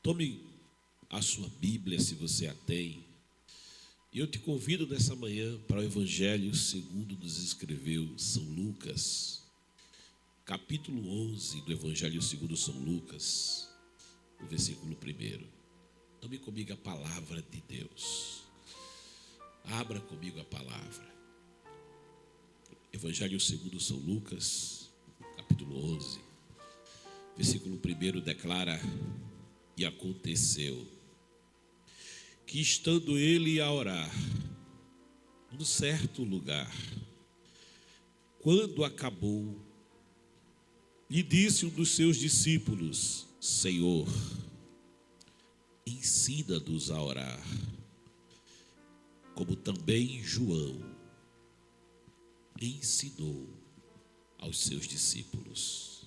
Tome a sua Bíblia, se você a tem. E eu te convido nessa manhã para o Evangelho segundo nos escreveu São Lucas, capítulo 11 do Evangelho segundo São Lucas, o versículo 1. Tome comigo a palavra de Deus. Abra comigo a palavra. Evangelho segundo São Lucas, capítulo 11, versículo 1 declara: E aconteceu que, estando ele a orar num certo lugar, quando acabou, lhe disse um dos seus discípulos: Senhor, ensina-nos a orar, como também João ensinou aos seus discípulos.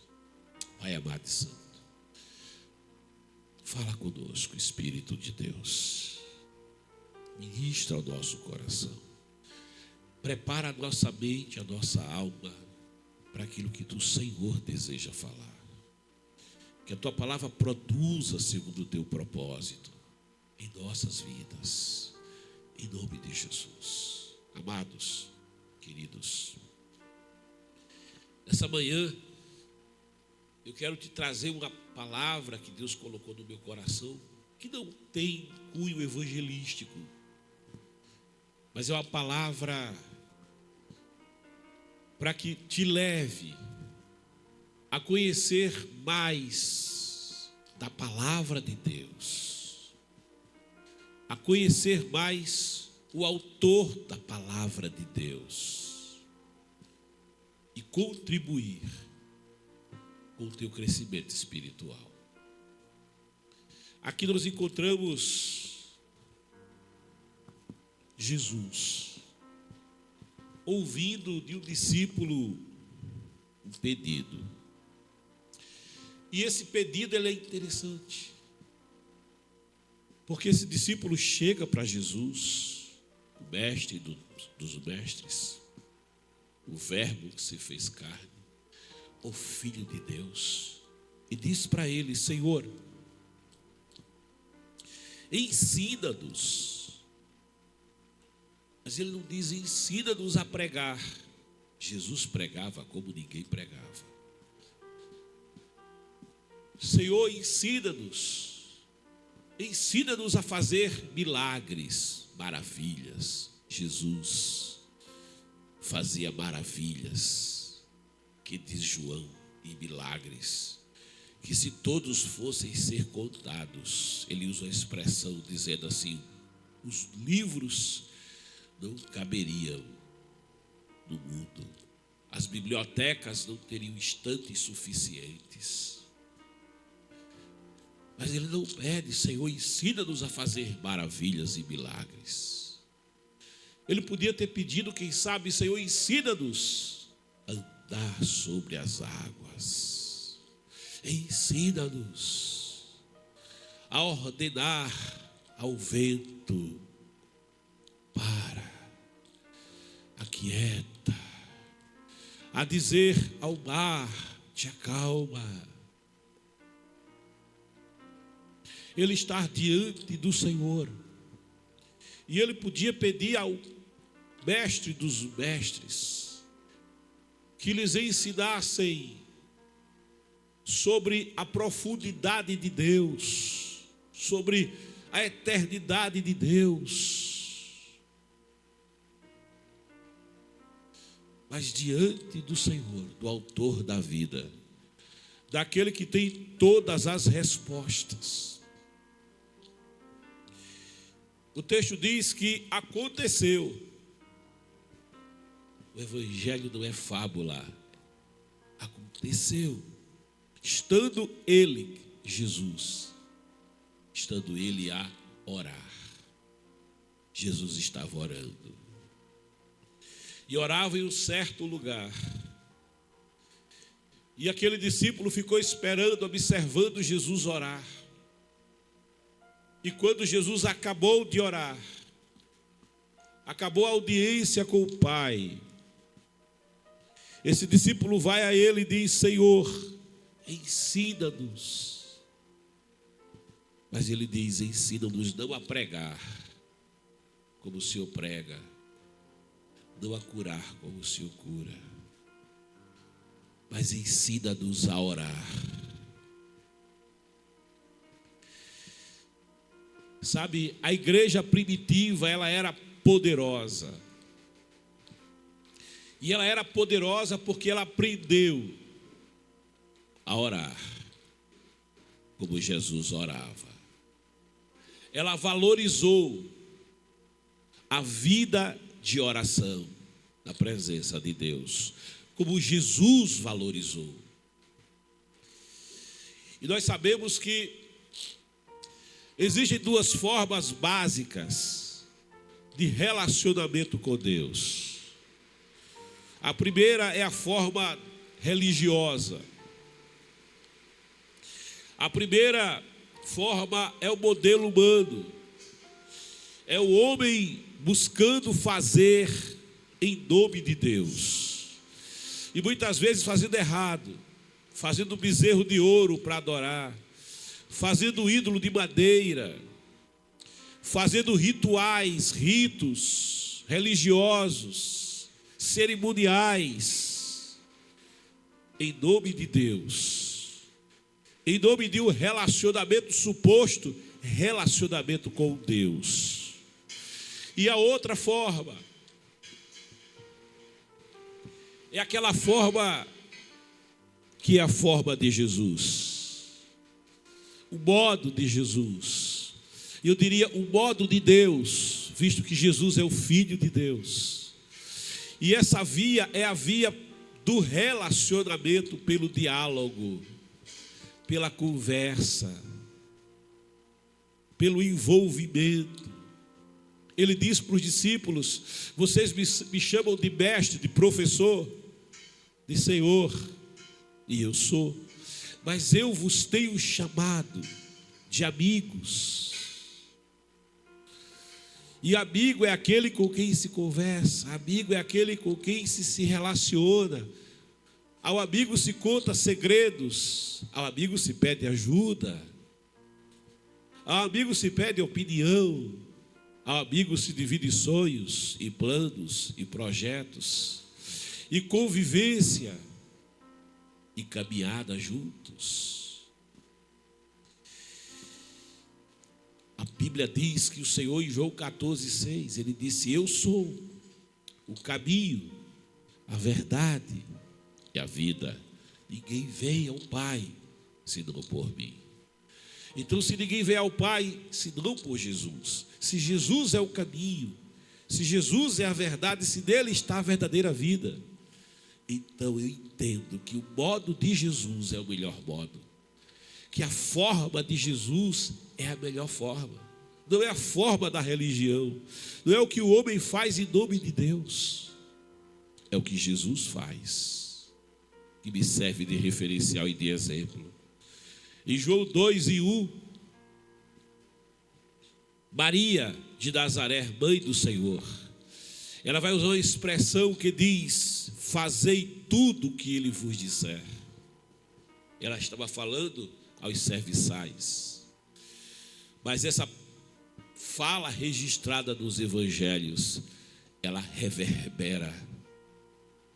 Pai amado e santo, fala conosco, Espírito de Deus. Ministra ao nosso coração. Prepara a nossa mente, a nossa alma para aquilo que tu, Senhor, deseja falar. Que a tua palavra produza segundo o teu propósito em nossas vidas. Em nome de Jesus. Amados, queridos, nessa manhã eu quero te trazer uma palavra que Deus colocou no meu coração, que não tem cunho evangelístico, mas é uma palavra para que te leve a conhecer mais da palavra de Deus, a conhecer mais o autor da palavra de Deus e contribuir com o teu crescimento espiritual. Aqui nós encontramos Jesus ouvindo de um discípulo um pedido. E esse pedido ele é interessante, porque esse discípulo chega para Jesus, o mestre dos mestres, o verbo que se fez carne, o Filho de Deus, e diz para ele: Senhor, ensina-nos. Mas ele não diz ensina-nos a pregar. Jesus pregava como ninguém pregava. Senhor, ensina-nos. Ensina-nos a fazer milagres, maravilhas. Jesus fazia maravilhas, que diz João, e milagres, que se todos fossem ser contados, ele usa a expressão dizendo assim: os livros não caberiam no mundo, as bibliotecas não teriam estantes suficientes. Mas ele não pede: Senhor, ensina-nos a fazer maravilhas e milagres. Ele podia ter pedido, quem sabe: Senhor, ensina-nos a andar sobre as águas. Ensina-nos a ordenar ao vento: para, aquieta, a dizer ao mar: te acalma. Ele está diante do Senhor, e ele podia pedir ao mestre dos mestres que lhes ensinassem sobre a profundidade de Deus, sobre a eternidade de Deus. Mas diante do Senhor, do autor da vida, daquele que tem todas as respostas, o texto diz que aconteceu. O evangelho não é fábula. Aconteceu. Estando ele, Jesus, estando ele a orar. Jesus estava orando. E orava em um certo lugar. E aquele discípulo ficou esperando, observando Jesus orar. E quando Jesus acabou de orar, acabou a audiência com o Pai, esse discípulo vai a ele e diz: Senhor, ensina-nos Mas ele diz: ensina-nos não a pregar como o Senhor prega, não a curar como o Senhor cura, mas ensina-nos a orar. Sabe, a igreja primitiva, ela era poderosa. E ela era poderosa porque ela aprendeu a orar como Jesus orava. Ela valorizou a vida de oração na presença de Deus, como Jesus valorizou. E nós sabemos que existem duas formas básicas de relacionamento com Deus. A primeira é a forma religiosa. A primeira forma é o modelo humano. É o homem buscando fazer em nome de Deus. E muitas vezes fazendo errado, fazendo um bezerro de ouro para adorar, fazendo ídolo de madeira, fazendo rituais, ritos religiosos, cerimoniais, em nome de Deus, em nome de um relacionamento suposto, relacionamento com Deus. E a outra forma é aquela forma que é a forma de Jesus, o modo de Jesus, eu diria o modo de Deus, visto que Jesus é o Filho de Deus. E essa via é a via do relacionamento pelo diálogo, pela conversa, pelo envolvimento. Ele diz para os discípulos: vocês me chamam de mestre, de professor, de Senhor, e eu sou, mas eu vos tenho chamado de amigos. E amigo é aquele com quem se conversa, amigo é aquele com quem se relaciona. Ao amigo se conta segredos, ao amigo se pede ajuda, ao amigo se pede opinião, ao amigo se divide sonhos e planos e projetos, e convivência e caminhada juntos. A Bíblia diz que o Senhor, em João 14,6, ele disse: eu sou o caminho, a verdade e a vida. Ninguém vem ao Pai senão por mim. Então, se ninguém vem ao Pai senão por Jesus, se Jesus é o caminho, se Jesus é a verdade, se nele está a verdadeira vida, então eu entendo que o modo de Jesus é o melhor modo, que a forma de Jesus é a melhor forma. Não é a forma da religião, não é o que o homem faz em nome de Deus, é o que Jesus faz, que me serve de referencial e de exemplo. Em João 2:1, Maria de Nazaré, mãe do Senhor, ela vai usar uma expressão que diz: fazei tudo o que ele vos disser. Ela estava falando aos serviçais, mas essa fala registrada nos evangelhos, ela reverbera,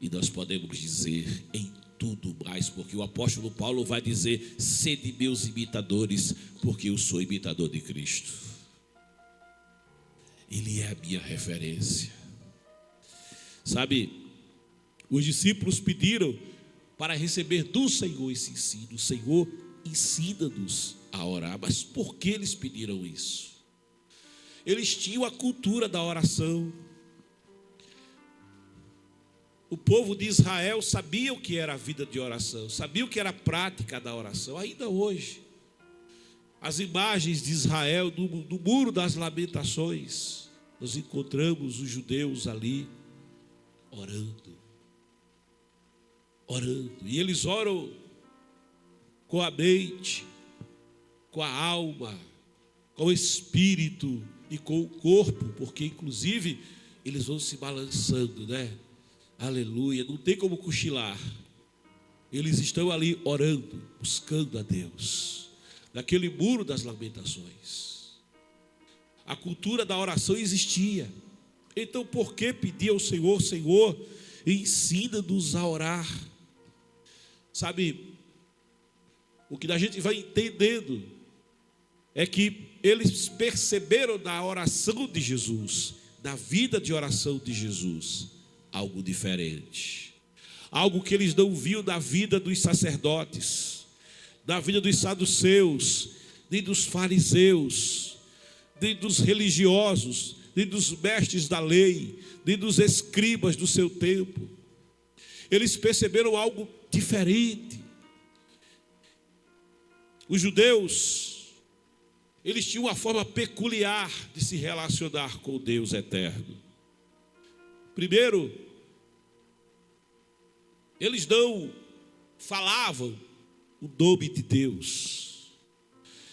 e nós podemos dizer em tudo mais, porque o apóstolo Paulo vai dizer: sede meus imitadores, porque eu sou imitador de Cristo. Ele é a minha referência. Sabe, os discípulos pediram para receber do Senhor esse ensino. Senhor, ensina-nos a orar. Mas por que eles pediram isso? Eles tinham a cultura da oração. O povo de Israel sabia o que era a vida de oração, sabia o que era a prática da oração. Ainda hoje, as imagens de Israel no muro das lamentações, nós encontramos os judeus ali orando, e eles oram com a mente, com a alma, com o espírito e com o corpo, porque inclusive eles vão se balançando, né? Aleluia, não tem como cochilar. Eles estão ali orando, buscando a Deus, daquele muro das lamentações. A cultura da oração existia. Então por que pedir ao Senhor: Senhor, ensina-nos a orar? Sabe, o que a gente vai entendendo é que eles perceberam na oração de Jesus, na vida de oração de Jesus, algo diferente. Algo que eles não viam na vida dos sacerdotes, na vida dos saduceus, nem dos fariseus, nem dos religiosos, nem dos mestres da lei, nem dos escribas do seu tempo. Eles perceberam algo diferente. Os judeus, eles tinham uma forma peculiar de se relacionar com o Deus eterno. Primeiro, eles não falavam o nome de Deus.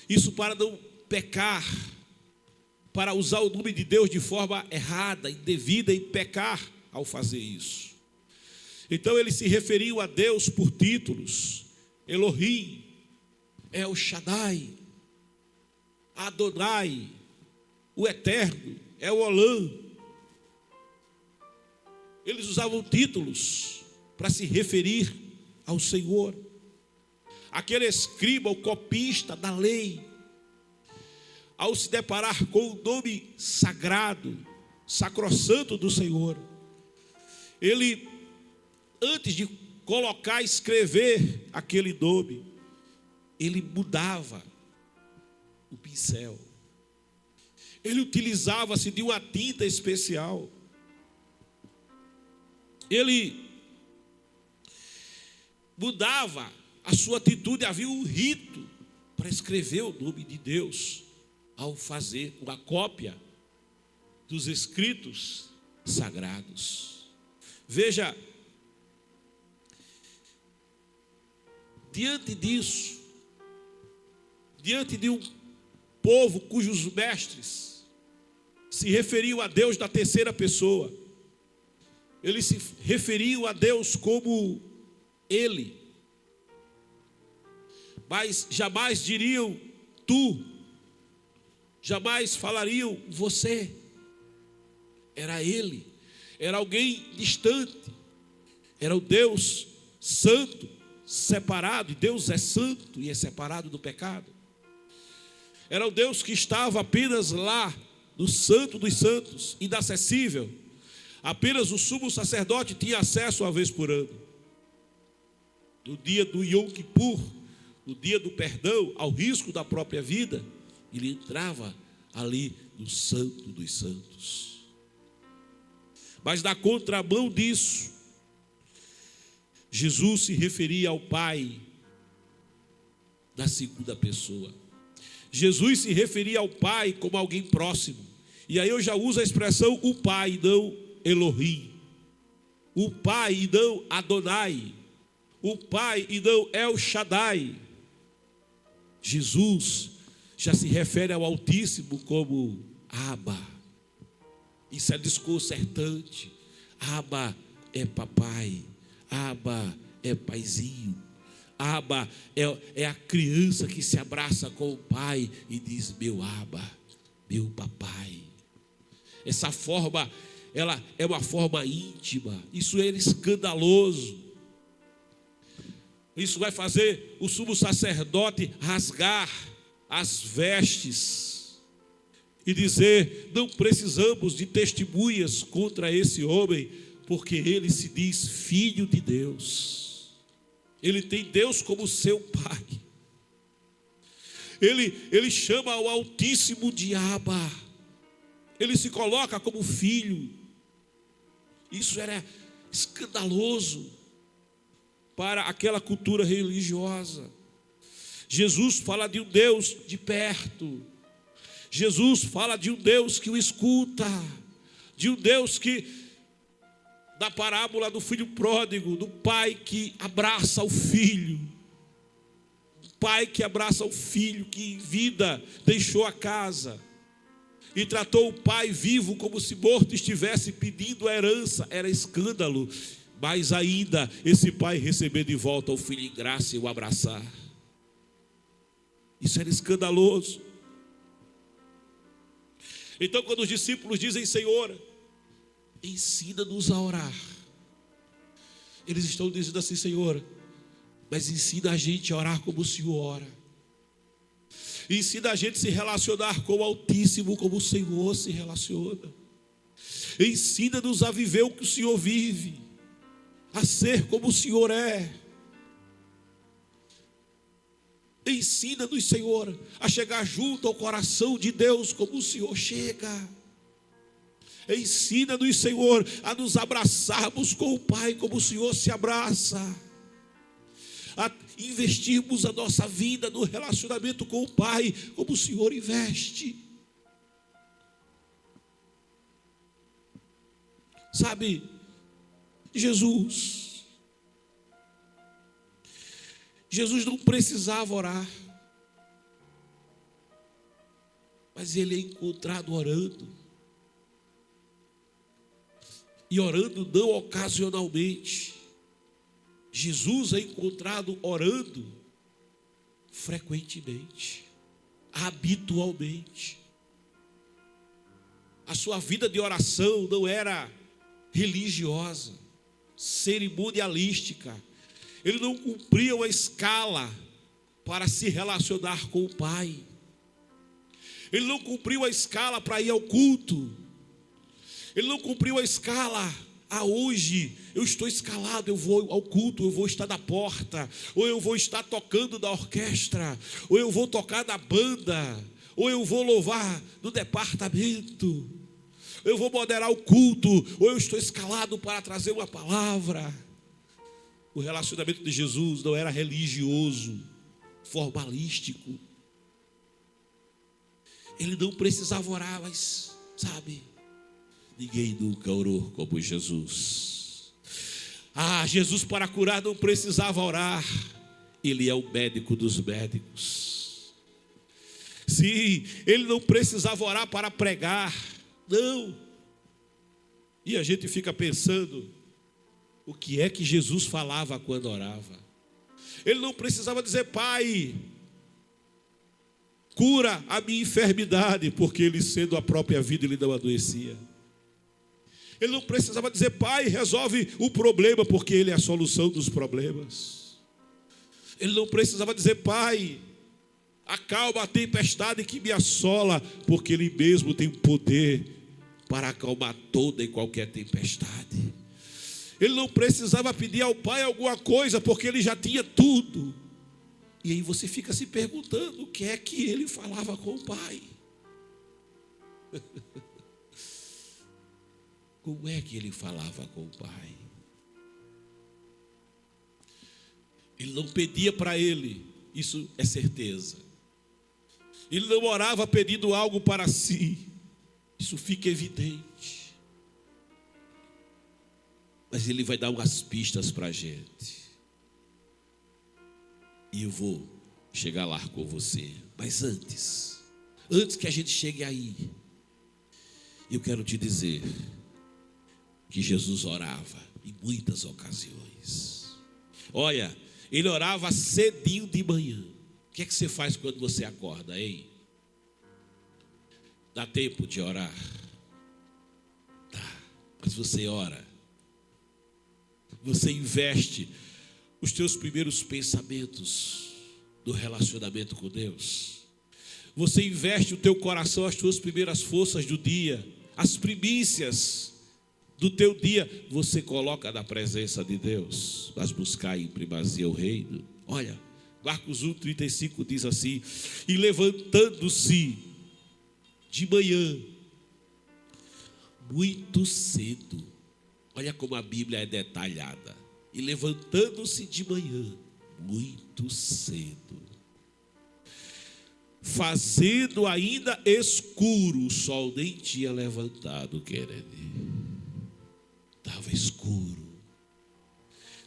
Isso para não pecar, para usar o nome de Deus de forma errada, indevida, e pecar ao fazer isso. Então eles se referiam a Deus por títulos: Elohim, El Shaddai, Adonai, o Eterno, El Olam. Eles usavam títulos para se referir ao Senhor. Aquele escriba, o copista da lei, ao se deparar com o nome sagrado, sacrossanto do Senhor, ele, antes de colocar, escrever aquele nome, ele mudava o pincel. Ele utilizava-se de uma tinta especial. Ele mudava a sua atitude. Havia um rito para escrever o nome de Deus, ao fazer uma cópia dos escritos sagrados. Veja, diante disso, diante de um povo cujos mestres se referiam a Deus na terceira pessoa, eles se referiam a Deus como Ele, mas jamais diriam tu, jamais falariam você. Era Ele, era alguém distante, era o Deus santo, separado, e Deus é santo e é separado do pecado. Era o Deus que estava apenas lá, no Santo dos Santos, inacessível. Apenas o sumo sacerdote tinha acesso uma vez por ano. No dia do Yom Kippur, no dia do perdão, ao risco da própria vida, ele entrava ali no Santo dos Santos. Mas na contramão disso, Jesus se referia ao Pai da segunda pessoa. Jesus se referia ao Pai como alguém próximo. E aí eu já uso a expressão o Pai, não Elohim. O Pai e não Adonai. O Pai e não El Shaddai. Jesus já se refere ao Altíssimo como Abba. Isso é desconcertante. Abba é papai. Abba é paizinho. Abba é a criança que se abraça com o pai e diz: meu Abba, meu papai. Essa forma, ela é uma forma íntima. Isso é escandaloso. Isso vai fazer o sumo sacerdote rasgar as vestes e dizer: não precisamos de testemunhas contra esse homem, porque ele se diz filho de Deus. Ele tem Deus como seu pai. Ele chama o Altíssimo de Abba. Ele se coloca como filho. Isso era escandaloso para aquela cultura religiosa. Jesus fala de um Deus de perto. Jesus fala de um Deus que o escuta. De um Deus que, da parábola do filho pródigo, do pai que abraça o filho. Pai que abraça o filho, que em vida deixou a casa e tratou o pai vivo como se morto estivesse pedindo a herança. Era escândalo. Mas ainda esse pai receber de volta o filho em graça e o abraçar. Isso era escandaloso. Então, quando os discípulos dizem: Senhor, ensina-nos a orar, eles estão dizendo assim: Senhor, mas ensina a gente a orar como o Senhor ora. Ensina a gente a se relacionar com o Altíssimo como o Senhor se relaciona. Ensina-nos a viver o que o Senhor vive, a ser como o Senhor é. Ensina-nos, Senhor, a chegar junto ao coração de Deus como o Senhor chega. Ensina-nos, Senhor, a nos abraçarmos com o Pai como o Senhor se abraça. A investirmos a nossa vida no relacionamento com o Pai como o Senhor investe. Sabe, Jesus não precisava orar, mas ele é encontrado orando, e orando não ocasionalmente. Jesus é encontrado orando frequentemente, habitualmente. A sua vida de oração não era religiosa, cerimonialística. Ele não cumpria uma escala para se relacionar com o Pai. Ele não cumpriu a escala para ir ao culto. Ele não cumpriu a escala: hoje eu estou escalado, eu vou ao culto, eu vou estar na porta, ou eu vou estar tocando na orquestra, ou eu vou tocar na banda, ou eu vou louvar no departamento, eu vou moderar o culto, ou eu estou escalado para trazer uma palavra. O relacionamento de Jesus não era religioso, formalístico. Ele não precisava orar, mas, sabe, ninguém nunca orou como Jesus. Jesus para curar não precisava orar. Ele é o médico dos médicos. Sim, ele não precisava orar para pregar. Não. E a gente fica pensando: o que é que Jesus falava quando orava? Ele não precisava dizer: Pai, cura a minha enfermidade, porque ele, sendo a própria vida, ele não adoecia. Ele não precisava dizer: Pai, resolve o problema, porque ele é a solução dos problemas. Ele não precisava dizer: Pai, acalma a tempestade que me assola, porque ele mesmo tem o poder para acalmar toda e qualquer tempestade. Ele não precisava pedir ao Pai alguma coisa, porque ele já tinha tudo. E aí você fica se perguntando: o que é que ele falava com o Pai? Como é que ele falava com o Pai? Ele não pedia para ele, isso é certeza. Ele não orava pedindo algo para si, isso fica evidente. Mas ele vai dar umas pistas para a gente. E eu vou chegar lá com você. Mas antes que a gente chegue aí, eu quero te dizer que Jesus orava em muitas ocasiões. Olha, ele orava cedinho de manhã. O que é que você faz quando você acorda, hein? Dá tempo de orar? Dá, mas você ora. Você investe os teus primeiros pensamentos no relacionamento com Deus. Você investe o teu coração, as tuas primeiras forças do dia, as primícias do teu dia, você coloca na presença de Deus. Mas buscar em primazia o reino. Olha, Marcos 1:35 diz assim: e levantando-se de manhã, muito cedo. Olha como a Bíblia é detalhada. E levantando-se de manhã, muito cedo, fazendo ainda escuro, o sol nem tinha levantado, querido. Estava escuro.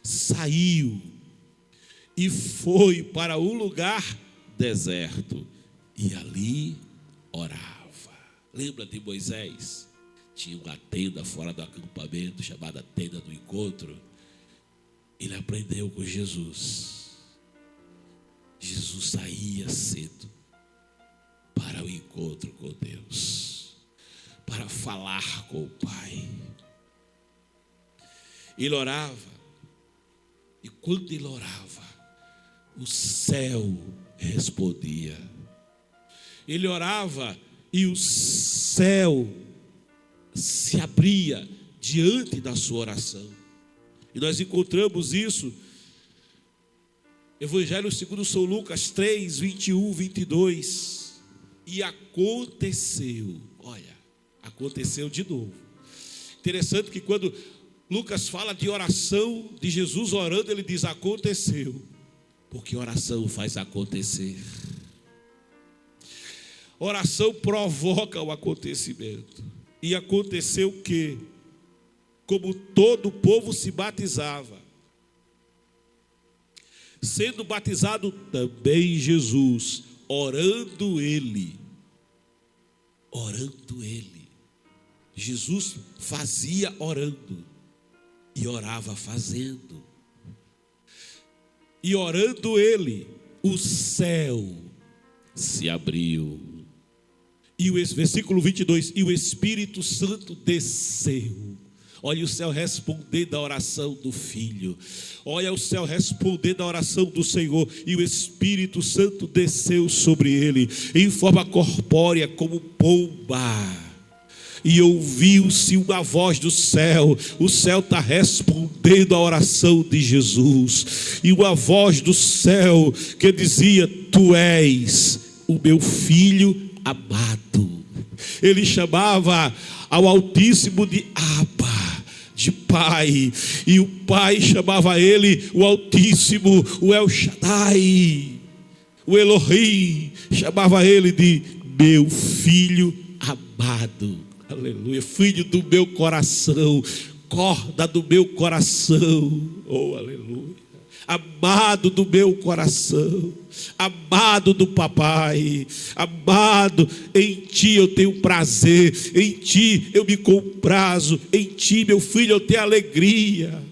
Saiu e foi para um lugar deserto e ali orava. Lembra de Moisés? Tinha uma tenda fora do acampamento chamada tenda do encontro. Ele aprendeu com Jesus. Jesus saía cedo para o encontro com Deus, para falar com o Pai. Ele orava, e quando ele orava, o céu respondia. Ele orava e o céu se abria diante da sua oração. E nós encontramos isso, Evangelho segundo São Lucas 3, 21, 22. E aconteceu, olha, aconteceu de novo. Interessante que quando Lucas fala de oração, de Jesus orando, ele diz aconteceu, porque oração faz acontecer. Oração provoca o acontecimento. E aconteceu que, como todo o povo se batizava, sendo batizado também Jesus, orando ele. Jesus fazia orando e orava fazendo. E orando ele, o céu se abriu. E o versículo 22, e o Espírito Santo desceu. Olha o céu respondendo à oração do Filho. Olha o céu respondendo à oração do Senhor. E o Espírito Santo desceu sobre ele, em forma corpórea como pomba. E ouviu-se uma voz do céu. O céu está respondendo à oração de Jesus. E uma voz do céu que dizia: Tu és o meu Filho amado. Ele chamava ao Altíssimo de Abba, de Pai. E o Pai chamava ele, o Altíssimo, o El Shaddai, o Elohim, chamava ele de meu Filho amado. Aleluia, filho do meu coração, corda do meu coração. Oh, aleluia. Amado do meu coração, amado do papai, amado, em ti eu tenho prazer, em ti eu me comprazo, em ti, meu filho, eu tenho alegria.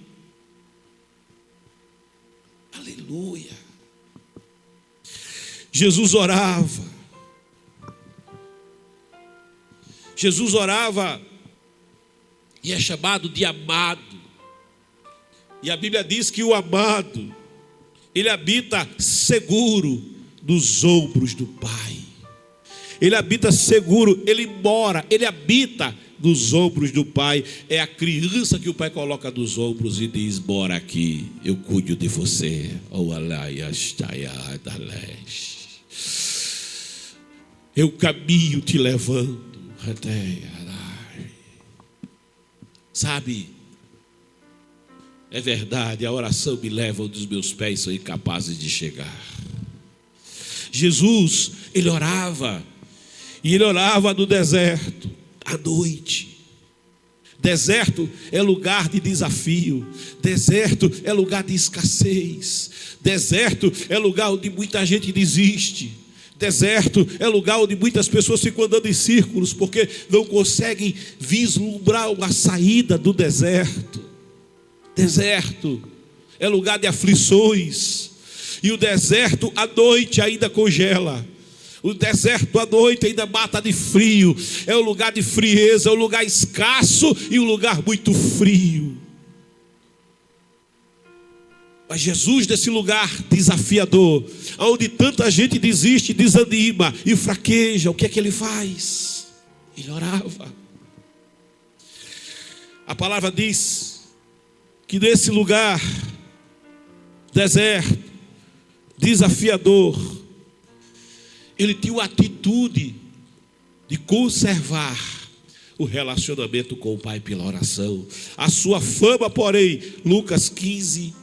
Aleluia. Jesus orava e é chamado de amado. E a Bíblia diz que o amado, ele habita seguro nos ombros do Pai. Ele habita seguro, ele mora, ele habita nos ombros do Pai. É a criança que o Pai coloca nos ombros e diz: mora aqui, eu cuido de você. Eu caminho te levando. Sabe? É verdade, a oração me leva onde os meus pés são incapazes de chegar. Jesus, ele orava, e ele orava no deserto, à noite. Deserto é lugar de desafio, deserto é lugar de escassez, deserto é lugar onde muita gente desiste, deserto é lugar onde muitas pessoas ficam andando em círculos, porque não conseguem vislumbrar a saída do deserto. Deserto é lugar de aflições, e o deserto à noite ainda congela, o deserto à noite ainda mata de frio, é um lugar de frieza, é um lugar escasso e um lugar muito frio. Mas Jesus, nesse lugar desafiador, onde tanta gente desiste, desanima e fraqueja, o que é que ele faz? Ele orava. A palavra diz que nesse lugar deserto, desafiador, ele tinha uma atitude de conservar o relacionamento com o Pai pela oração. A sua fama, porém, Lucas 5,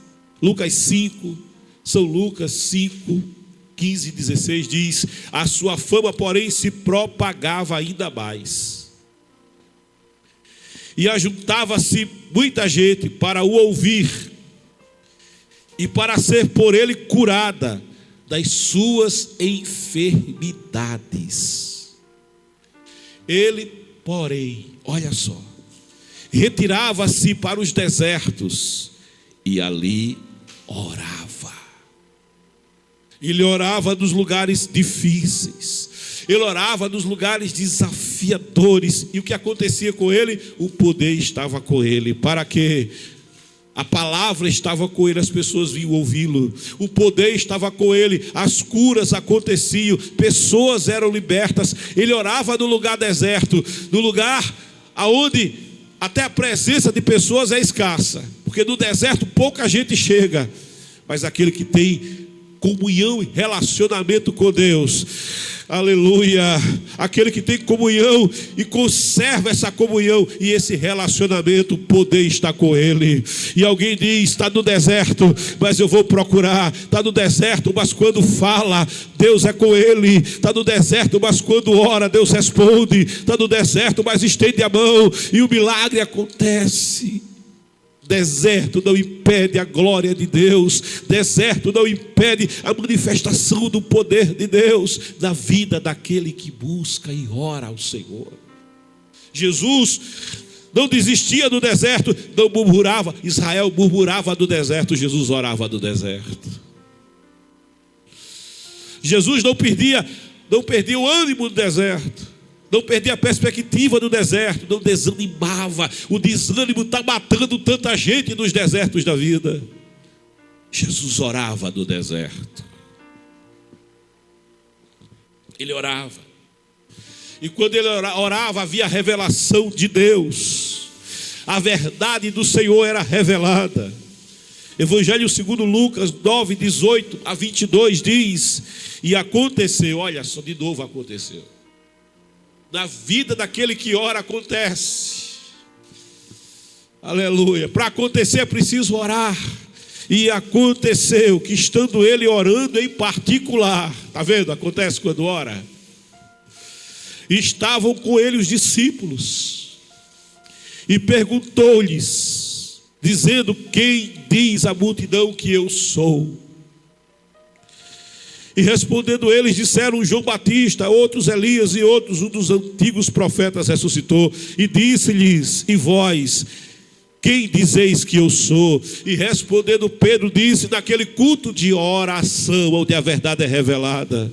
São Lucas 5, 15 e 16 diz: a sua fama, porém, se propagava ainda mais. E ajuntava-se muita gente para o ouvir e para ser por ele curada das suas enfermidades. Ele, porém, olha só, retirava-se para os desertos e ali orava. Ele orava nos lugares difíceis. Ele orava nos lugares desafiadores. E o que acontecia com ele? O poder estava com ele. Para quê? A palavra estava com ele, as pessoas vinham ouvi-lo. O poder estava com ele, as curas aconteciam, pessoas eram libertas. Ele orava no lugar deserto, no lugar aonde até a presença de pessoas é escassa, porque no deserto pouca gente chega. Mas aquele que tem comunhão e relacionamento com Deus, aleluia, aquele que tem comunhão e conserva essa comunhão e esse relacionamento, o poder está com ele. E alguém diz: está no deserto, mas eu vou procurar. Está no deserto, mas quando fala, Deus é com ele. Está no deserto, mas quando ora, Deus responde. Está no deserto, mas estende a mão e o milagre acontece. Deserto não impede a glória de Deus. Deserto não impede a manifestação do poder de Deus na vida daquele que busca e ora ao Senhor. Jesus não desistia do deserto, não murmurava. Israel murmurava do deserto, Jesus orava do deserto. Jesus não perdia o ânimo do deserto. Não perdia a perspectiva do deserto, não desanimava. O desânimo está matando tanta gente nos desertos da vida. Jesus orava no deserto. Ele orava. E quando ele orava, havia a revelação de Deus. A verdade do Senhor era revelada. Evangelho segundo Lucas 9, 18 a 22 diz: e aconteceu, olha só, de novo aconteceu. Na vida daquele que ora acontece. Aleluia. Para acontecer é preciso orar. E aconteceu que, estando ele orando em particular, está vendo? Acontece quando ora. Estavam com ele os discípulos. E perguntou-lhes, dizendo: quem diz a multidão que eu sou? E respondendo eles, disseram: João Batista, outros Elias e outros um dos antigos profetas ressuscitou. E disse-lhes: e vós, quem dizeis que eu sou? E respondendo Pedro disse, naquele culto de oração, onde a verdade é revelada,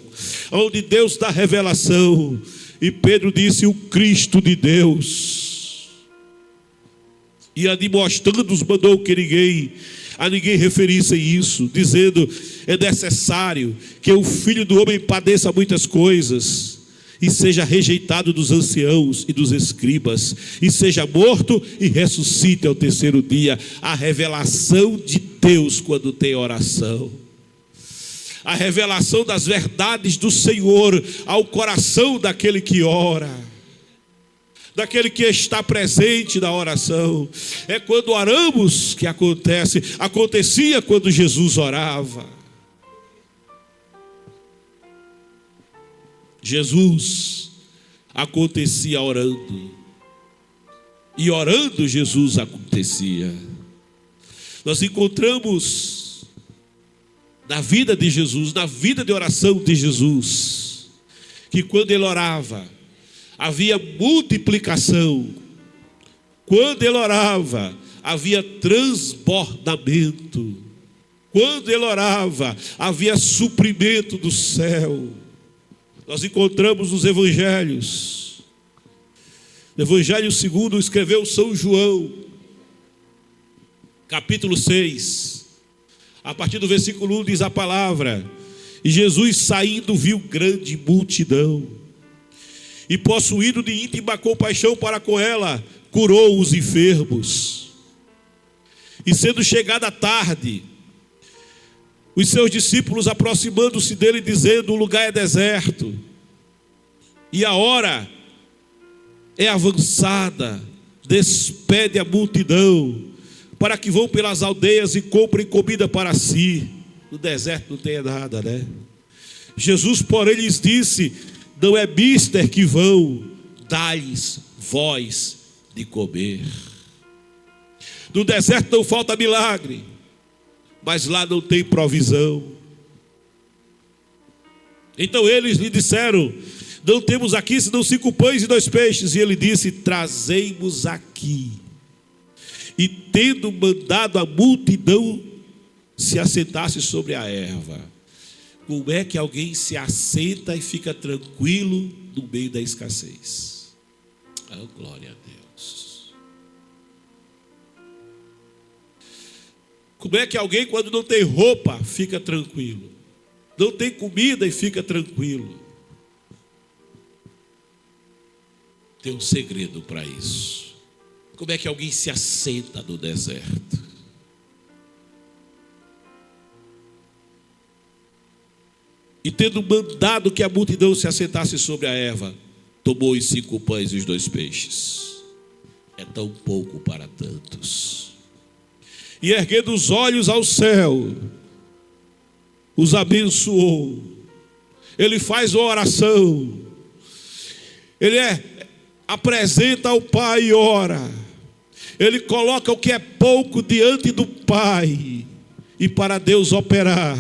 onde Deus dá revelação, e Pedro disse: o Cristo de Deus. E admoestando-os mandou que a ninguém referissem isso, dizendo: é necessário que o Filho do Homem padeça muitas coisas, e seja rejeitado dos anciãos e dos escribas, e seja morto e ressuscite ao terceiro dia. A revelação de Deus quando tem oração. A revelação das verdades do Senhor ao coração daquele que ora, daquele que está presente na oração. É quando oramos que acontece. Acontecia quando Jesus orava. Jesus acontecia orando. E orando Jesus acontecia. Nós encontramos na vida de Jesus, na vida de oração de Jesus, que quando ele orava, havia multiplicação. Quando ele orava, havia transbordamento. Quando ele orava, havia suprimento do céu. Nós encontramos nos evangelhos. No Evangelho segundo escreveu São João, capítulo 6. A partir do versículo 1 diz a palavra: e Jesus saindo viu grande multidão, e possuído de íntima compaixão para com ela, curou os enfermos. E sendo chegada a tarde, os seus discípulos aproximando-se dele, dizendo: o lugar é deserto, e a hora é avançada, despede a multidão, para que vão pelas aldeias e comprem comida para si. No deserto não tem nada, né? Jesus, porém, lhes disse: não é mister que vão, dai-lhes vós de comer. No deserto não falta milagre, mas lá não tem provisão. Então eles lhe disseram: não temos aqui senão 5 pães e 2 peixes. E ele disse: trazei-mos aqui. E tendo mandado a multidão se assentasse sobre a erva. Como é que alguém se assenta e fica tranquilo no meio da escassez? Oh, glória a Deus. Como é que alguém, quando não tem roupa, fica tranquilo? Não tem comida e fica tranquilo? Tem um segredo para isso. Como é que alguém se assenta no deserto? E tendo mandado que a multidão se assentasse sobre a erva, tomou os 5 pães e os 2 peixes. É tão pouco para tantos. E erguendo os olhos ao céu, os abençoou. Ele faz uma oração. Ele apresenta ao Pai e ora. Ele coloca o que é pouco diante do Pai. E para Deus operar,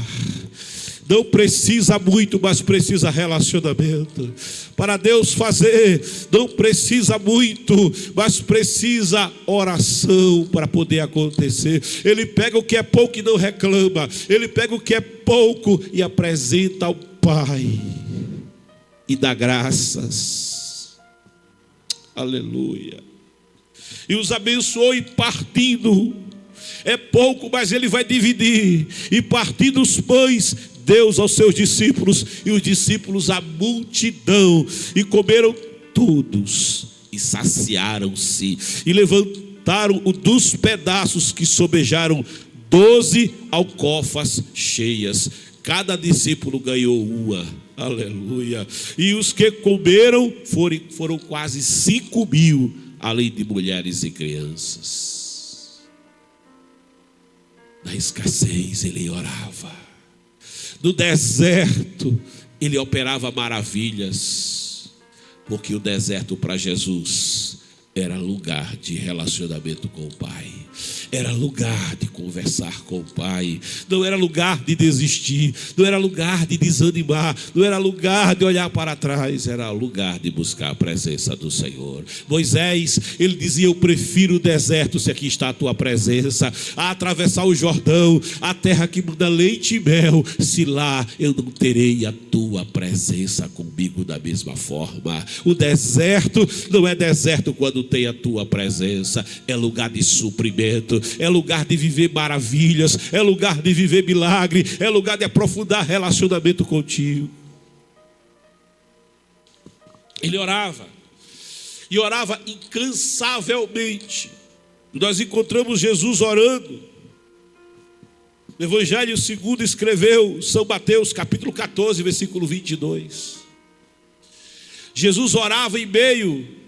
não precisa muito, mas precisa relacionamento. Para Deus fazer, não precisa muito, mas precisa oração para poder acontecer. Ele pega o que é pouco e não reclama. Ele pega o que é pouco e apresenta ao Pai. E dá graças. Aleluia. E os abençoou e partindo. É pouco, mas ele vai dividir. E partindo os pães, Deus aos seus discípulos, e os discípulos à multidão, e comeram todos, e saciaram-se, e levantaram dos pedaços que sobejaram 12 alcofas cheias. Cada discípulo ganhou uma. Aleluia. E os que comeram foram quase 5.000, além de mulheres e crianças. Na escassez ele orava. No deserto, ele operava maravilhas, porque o deserto para Jesus era lugar de relacionamento com o Pai, era lugar de conversar com o Pai, não era lugar de desistir, não era lugar de desanimar, não era lugar de olhar para trás, era lugar de buscar a presença do Senhor. Moisés, ele dizia: eu prefiro o deserto, se aqui está a tua presença, a atravessar o Jordão, a terra que manda leite e mel, se lá eu não terei a tua presença comigo da mesma forma. O deserto não é deserto quando tem a tua presença, é lugar de suprimento, é lugar de viver maravilhas, é lugar de viver milagre, é lugar de aprofundar relacionamento contigo. Ele orava, e orava incansavelmente. Nós encontramos Jesus orando. No Evangelho segundo escreveu São Mateus, capítulo 14, versículo 22. Jesus orava em meio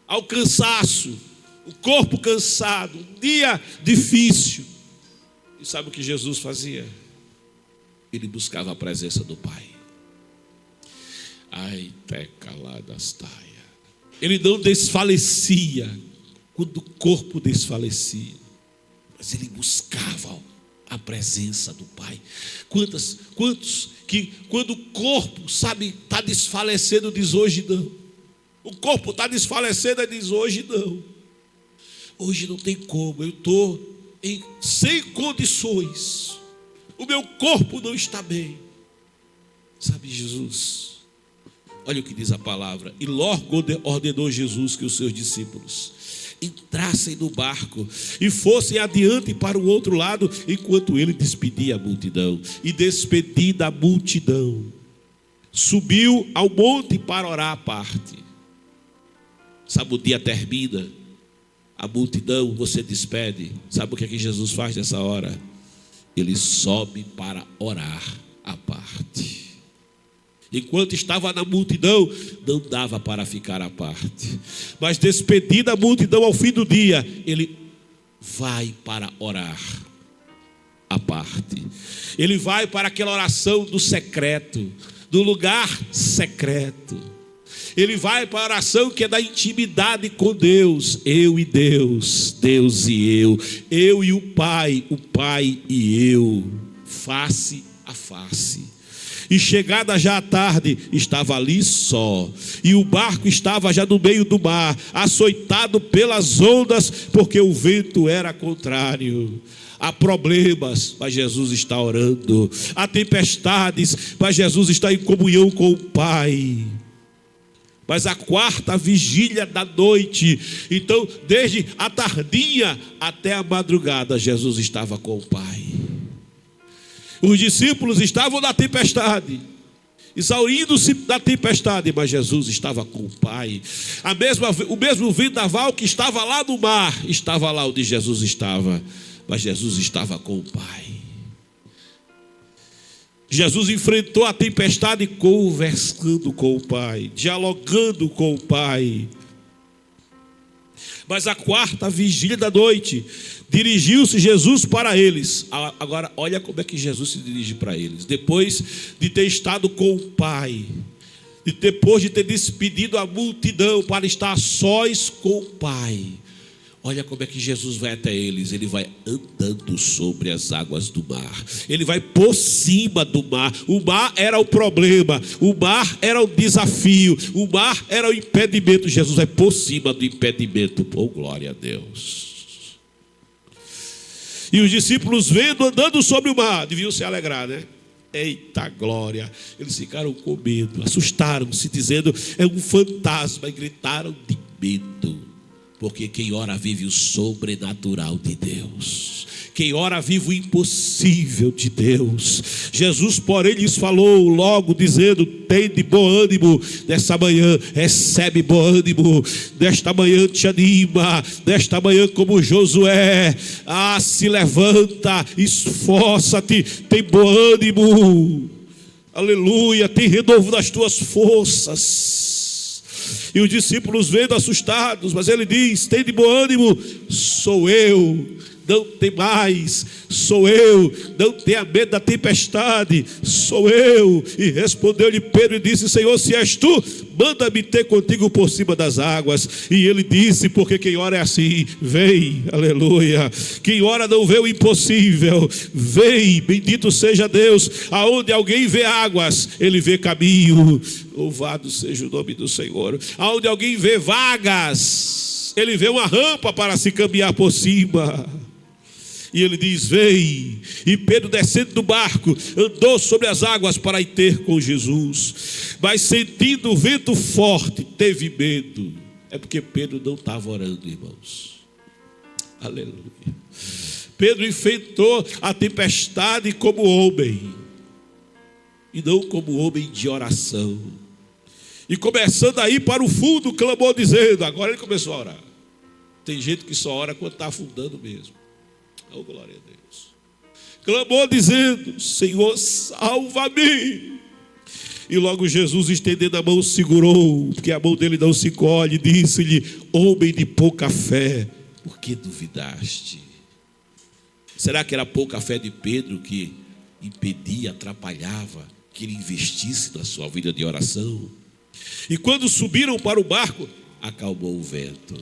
ao cansaço, o corpo cansado, um dia difícil. E sabe o que Jesus fazia? Ele buscava a presença do Pai. Ai, tecaladastaia. Ele não desfalecia quando o corpo desfalecia, mas ele buscava a presença do Pai. Quantos que quando o corpo, sabe, está desfalecendo, diz hoje não. O corpo está desfalecendo e diz hoje não. Hoje não tem como, eu estou sem condições. O meu corpo não está bem. Sabe, Jesus, olha o que diz a palavra. E logo ordenou Jesus que os seus discípulos entrassem no barco e fossem adiante para o outro lado, enquanto ele despedia a multidão. E despedida a multidão, subiu ao monte para orar à parte. Sabe, o dia termina, a multidão você despede. Sabe o que é que Jesus faz nessa hora? Ele sobe para orar à parte. Enquanto estava na multidão, não dava para ficar à parte. Mas despedida a multidão ao fim do dia, ele vai para orar à parte. Ele vai para aquela oração do secreto, do lugar secreto. Ele vai para a oração que é da intimidade com Deus. Eu e Deus, Deus e eu e o Pai e eu, face a face. E chegada já a tarde, estava ali só, e o barco estava já no meio do mar, açoitado pelas ondas, porque o vento era contrário. Há problemas, mas Jesus está orando. Há tempestades, mas Jesus está em comunhão com o Pai. Mas a quarta vigília da noite, então desde a tardinha até a madrugada, Jesus estava com o Pai. Os discípulos estavam na tempestade, exaurindo-se da tempestade, mas Jesus estava com o Pai. O mesmo vendaval que estava lá no mar, estava lá onde Jesus estava, mas Jesus estava com o Pai. Jesus enfrentou a tempestade conversando com o Pai, dialogando com o Pai. Mas a quarta vigília da noite, dirigiu-se Jesus para eles. Agora, olha como é que Jesus se dirige para eles. Depois de ter estado com o Pai, e depois de ter despedido a multidão para estar a sós com o Pai, olha como é que Jesus vai até eles. Ele vai andando sobre as águas do mar. Ele vai por cima do mar. O mar era o problema. O mar era o desafio. O mar era o impedimento. Jesus vai por cima do impedimento. Oh, glória a Deus. E os discípulos vendo, andando sobre o mar, deviam se alegrar, né? Eita glória. Eles ficaram com medo, assustaram-se, dizendo: é um fantasma. E gritaram de medo. Porque quem ora vive o sobrenatural de Deus. Quem ora vive o impossível de Deus. Jesus, porém, lhes falou logo, dizendo: tende bom ânimo nessa manhã, recebe bom ânimo. Nesta manhã te anima, nesta manhã como Josué. Se levanta, esforça-te, tem bom ânimo. Aleluia, tem renovo das tuas forças. E os discípulos vendo assustados, mas ele diz: tem de bom ânimo, sou eu, não tem mais, sou eu, não tenha medo da tempestade, sou eu. E respondeu-lhe Pedro e disse: Senhor, se és tu, manda-me ter contigo por cima das águas. E ele disse: porque quem ora é assim, vem, aleluia. Quem ora não vê o impossível, vem, bendito seja Deus. Aonde alguém vê águas, ele vê caminho. Louvado seja o nome do Senhor. Aonde alguém vê vagas, ele vê uma rampa para se caminhar por cima. E ele diz: vem. E Pedro, descendo do barco, andou sobre as águas para ir ter com Jesus. Mas sentindo o vento forte, teve medo. É porque Pedro não estava orando, irmãos. Aleluia. Pedro enfrentou a tempestade como homem, e não como homem de oração. E começando a ir para o fundo, clamou dizendo: agora ele começou a orar. Tem gente que só ora quando está afundando mesmo. Oh, glória a Deus. Clamou dizendo: Senhor, salva-me. E logo Jesus, estendendo a mão, segurou, porque a mão dele não se encolhe. Disse-lhe: homem de pouca fé, por que duvidaste? Será que era pouca fé de Pedro que impedia, atrapalhava que ele investisse na sua vida de oração? E quando subiram para o barco, acalmou o vento.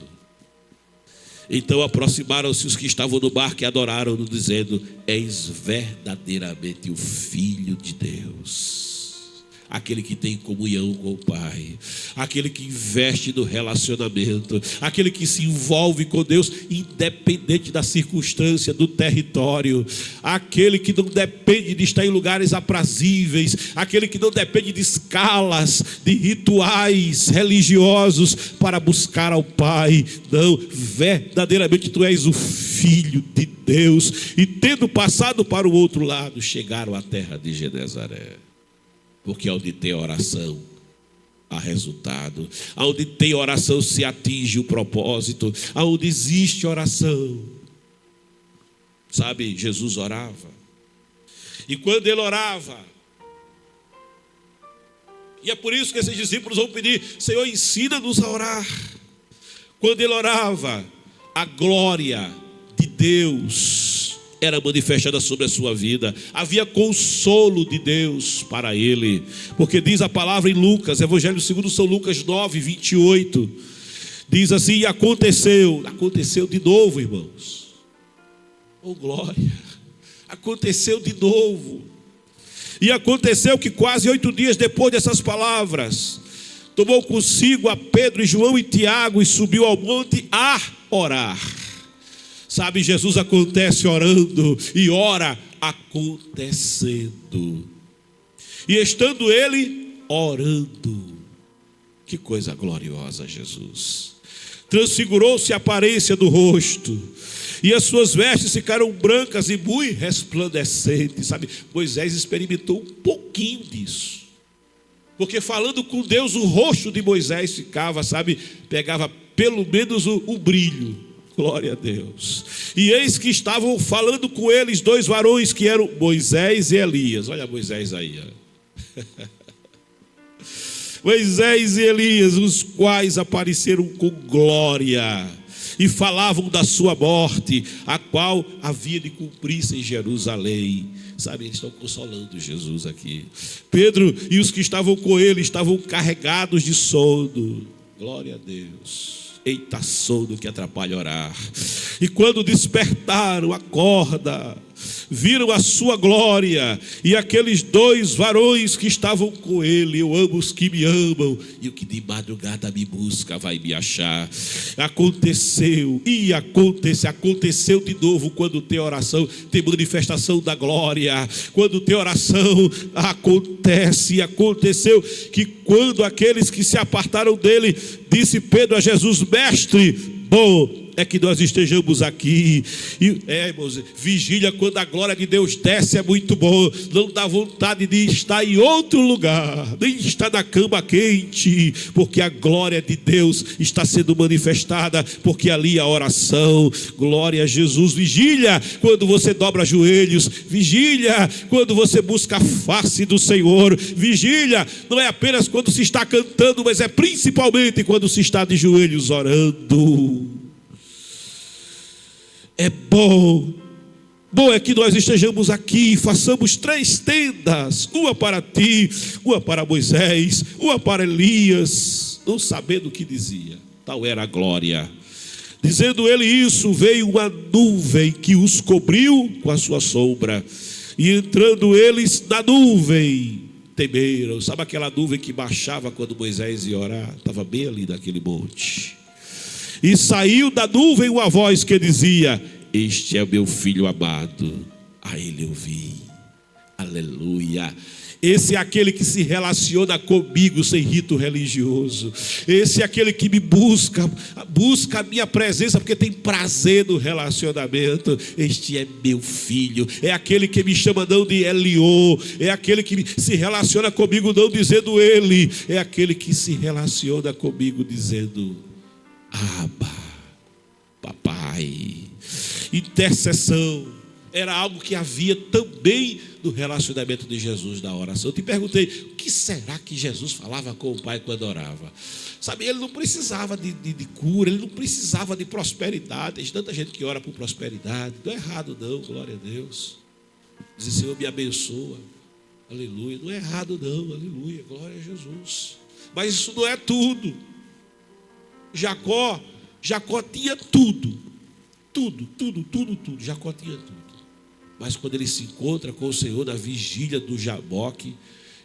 Então aproximaram-se os que estavam no barco e adoraram-no, dizendo: és verdadeiramente o Filho de Deus. Aquele que tem comunhão com o Pai, aquele que investe no relacionamento, aquele que se envolve com Deus independente da circunstância, do território, aquele que não depende de estar em lugares aprazíveis, aquele que não depende de escalas, de rituais religiosos para buscar ao Pai. Não, verdadeiramente tu és o Filho de Deus. E tendo passado para o outro lado, chegaram à terra de Genezaré. Porque onde tem oração, há resultado. Onde tem oração, se atinge o propósito. Onde existe oração. Sabe, Jesus orava. E quando ele orava, e é por isso que esses discípulos vão pedir: Senhor, ensina-nos a orar. Quando ele orava, a glória de Deus era manifestada sobre a sua vida. Havia consolo de Deus para ele. Porque diz a palavra em Lucas, Evangelho segundo São Lucas 9, 28. Diz assim: e aconteceu de novo, irmãos. Oh glória! Aconteceu de novo. E aconteceu que quase 8 dias depois dessas palavras, tomou consigo a Pedro e João e Tiago e subiu ao monte a orar. Sabe, Jesus acontece orando e ora acontecendo. E estando ele orando, que coisa gloriosa, Jesus. Transfigurou-se a aparência do rosto, e as suas vestes ficaram brancas e muito resplandecentes. Sabe, Moisés experimentou um pouquinho disso. Porque falando com Deus, o rosto de Moisés ficava, sabe, pegava pelo menos o brilho. Glória a Deus. E eis que estavam falando com eles 2 varões que eram Moisés e Elias. Olha Moisés aí, ó. Moisés e Elias, os quais apareceram com glória e falavam da sua morte, a qual havia de cumprir-se em Jerusalém. Sabe, eles estão consolando Jesus aqui. Pedro e os que estavam com ele estavam carregados de sono. Glória a Deus. Eita, sono que atrapalha orar. E quando despertaram, acorda, viram a sua glória e aqueles 2 varões que estavam com ele. Eu amo os que me amam, e o que de madrugada me busca vai me achar. Aconteceu de novo. Quando tem oração, tem manifestação da glória. Quando tem oração, aconteceu que quando aqueles que se apartaram dele, disse Pedro a Jesus: Mestre, bom é que nós estejamos aqui. Irmãos, vigília quando a glória de Deus desce é muito bom. Não dá vontade de estar em outro lugar, nem estar na cama quente, porque a glória de Deus está sendo manifestada, porque ali a oração. Glória a Jesus. Vigília quando você dobra joelhos. Vigília quando você busca a face do Senhor. Vigília não é apenas quando se está cantando, mas é principalmente quando se está de joelhos orando. É bom é que nós estejamos aqui, façamos 3 tendas, uma para ti, uma para Moisés, uma para Elias, não sabendo o que dizia, tal era a glória. Dizendo ele isso, veio uma nuvem que os cobriu com a sua sombra, e entrando eles na nuvem, temeram. Sabe aquela nuvem que baixava quando Moisés ia orar? Estava bem ali naquele monte. E saiu da nuvem uma voz que dizia: Este é o meu filho amado, a ele ouvi. Aleluia. Esse é aquele que se relaciona comigo sem rito religioso. Esse é aquele que me busca a minha presença, porque tem prazer no relacionamento. Este é meu filho. É aquele que me chama não de Eliô. É aquele que se relaciona comigo não dizendo ele. É aquele que se relaciona comigo dizendo: Abba, papai. Intercessão era algo que havia também no relacionamento de Jesus na oração. Eu te perguntei, o que será que Jesus falava com o Pai quando orava? Sabe, ele não precisava de cura, ele não precisava de prosperidade. Tem tanta gente que ora por prosperidade. Não é errado não, glória a Deus. Diz: Senhor, me abençoa. Aleluia. Não é errado não, aleluia, glória a Jesus. Mas isso não é tudo. Jacó tinha tudo. Tudo. Jacó tinha tudo. Mas quando ele se encontra com o Senhor na vigília do Jaboque,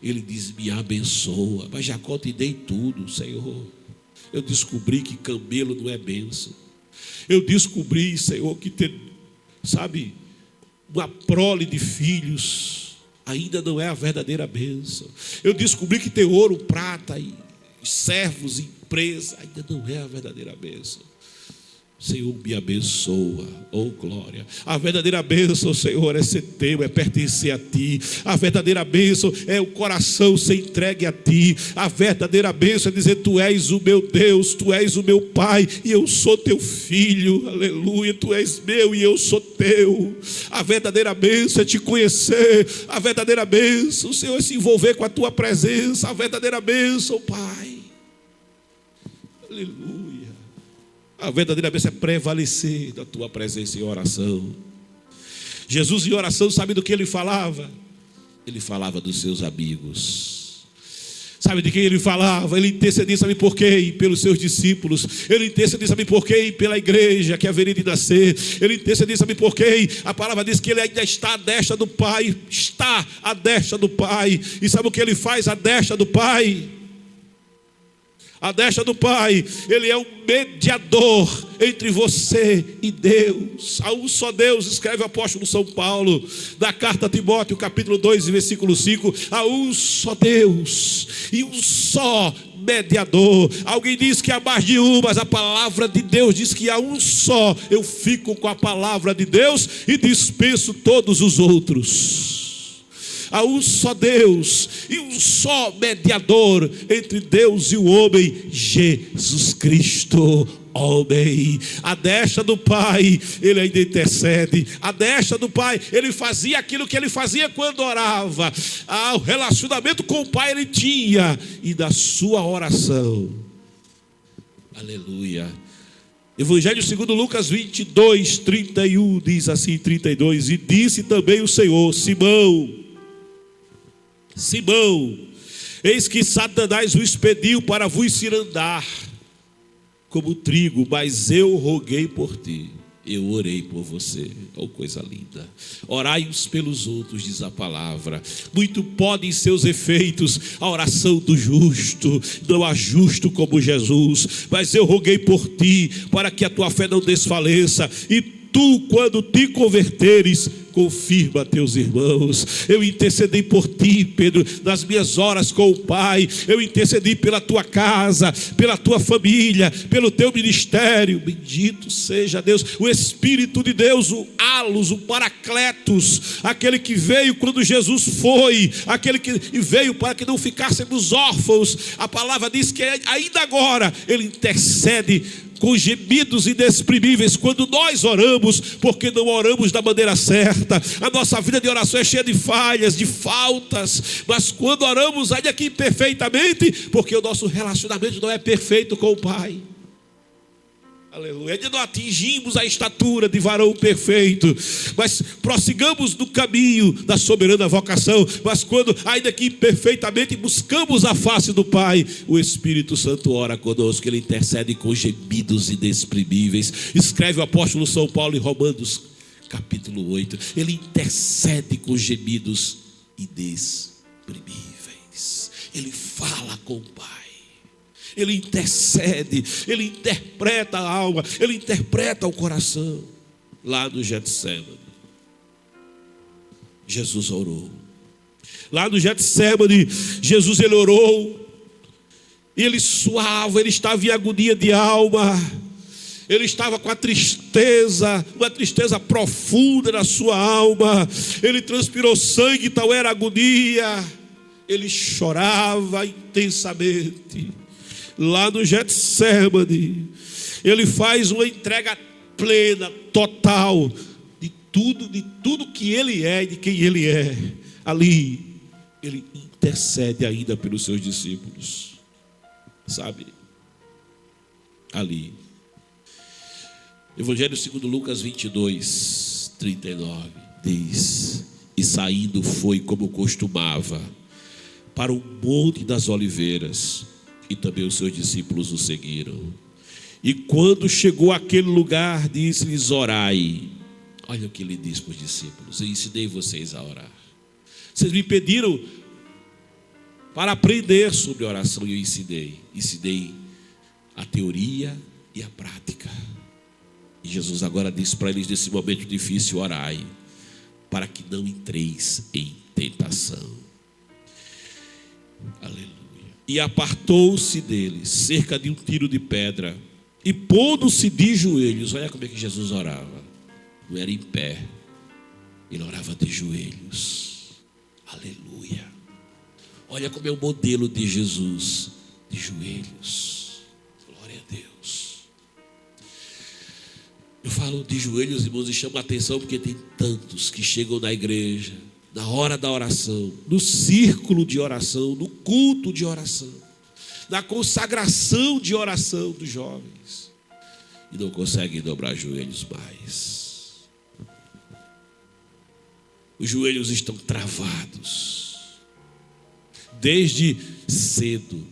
ele diz: me abençoa. Mas Jacó, te dei tudo, Senhor. Eu descobri que camelo não é bênção. Eu descobri, Senhor, que ter, sabe, uma prole de filhos ainda não é a verdadeira bênção. Eu descobri que ter ouro, prata e servos, empresa ainda não é a verdadeira bênção. Senhor, me abençoa, oh glória. A verdadeira bênção, Senhor, é ser teu, é pertencer a ti. A verdadeira bênção é o coração ser entregue a ti. A verdadeira bênção é dizer: tu és o meu Deus, tu és o meu Pai e eu sou teu filho, aleluia. Tu és meu e eu sou teu. A verdadeira bênção é te conhecer. A verdadeira bênção, Senhor, é se envolver com a tua presença. A verdadeira bênção, Pai, aleluia. A verdadeira bênção é prevalecer da tua presença em oração. Jesus em oração, sabe do que ele falava? Ele falava dos seus amigos. Sabe de quem ele falava? Ele intercedia, sabe por quê? Pelos seus discípulos. Ele intercedia, sabe por quê? Pela igreja que haveria de nascer. Ele intercedia, sabe por quê? A palavra diz que ele ainda está à destra do Pai. Está à destra do Pai. E sabe o que ele faz à destra do Pai? A destra do Pai, Ele é um mediador entre você e Deus. Há um só Deus, escreve o apóstolo São Paulo, da carta a Timóteo, capítulo 2, versículo 5. Há um só Deus e um só mediador. Alguém diz que há mais de um, mas a palavra de Deus diz que há um só. Eu fico com a palavra de Deus e dispenso todos os outros. Há um só Deus e um só mediador entre Deus e o homem, Jesus Cristo, homem. A destra do Pai, Ele ainda intercede. A destra do Pai, Ele fazia aquilo que Ele fazia quando orava. O relacionamento com o Pai Ele tinha, e da sua oração, aleluia. Evangelho segundo Lucas 22, 31, diz assim, 32. E disse também o Senhor: Simão, eis que Satanás vos pediu para vos cirandar como trigo, mas eu roguei por ti, eu orei por você. Oh, coisa linda. Orai uns pelos outros, diz a palavra. Muito podem seus efeitos a oração do justo. Não há justo como Jesus, mas eu roguei por ti, para que a tua fé não desfaleça, e tu, quando te converteres, confirma teus irmãos. Eu intercedi por ti, Pedro, nas minhas horas com o Pai. Eu intercedi pela tua casa, pela tua família, pelo teu ministério. Bendito seja Deus, o Espírito de Deus, o Alos, o Paracletos, aquele que veio quando Jesus foi, aquele que veio para que não ficássemos órfãos. A palavra diz que ainda agora Ele intercede com gemidos inexprimíveis quando nós oramos, porque não oramos da maneira certa. A nossa vida de oração é cheia de falhas, de faltas, mas quando oramos, ainda que imperfeitamente, porque o nosso relacionamento não é perfeito com o Pai. Aleluia. Ainda não atingimos a estatura de varão perfeito, mas prossigamos no caminho da soberana vocação. Mas quando, ainda que imperfeitamente, buscamos a face do Pai, o Espírito Santo ora conosco. Ele intercede com gemidos inexprimíveis. Escreve o apóstolo São Paulo em Romanos capítulo 8. Ele intercede com gemidos inexprimíveis. Ele fala com o Pai. Ele intercede, Ele interpreta a alma, Ele interpreta o coração. Lá no Getsemane, Jesus orou. Lá no Getsemane, Jesus ele orou. E ele suava, ele estava em agonia de alma. Ele estava com a tristeza, uma tristeza profunda na sua alma. Ele transpirou sangue, tal era a agonia. Ele chorava intensamente. Lá no Getsemane, ele faz uma entrega plena, total, de tudo que ele é e de quem ele é. Ali, ele intercede ainda pelos seus discípulos, sabe? Ali. Evangelho segundo Lucas 22, 39, diz: e saindo foi como costumava para o Monte das Oliveiras, e também os seus discípulos o seguiram. E quando chegou àquele lugar, disse-lhes: orai. Olha o que ele diz para os discípulos: eu ensinei vocês a orar. Vocês me pediram para aprender sobre oração, e eu ensinei a teoria e a prática. E Jesus agora diz para eles nesse momento difícil: orai, para que não entreis em tentação. Aleluia. E apartou-se dele cerca de um tiro de pedra, e pondo-se de joelhos. Olha como é que Jesus orava. Não era em pé, ele orava de joelhos. Aleluia. Olha como é o modelo de Jesus, de joelhos. Glória a Deus. Eu falo de joelhos, irmãos, e chamo a atenção porque tem tantos que chegam na igreja, na hora da oração, no círculo de oração, no culto de oração, na consagração de oração dos jovens, e não conseguem dobrar joelhos mais. Os joelhos estão travados. Desde cedo,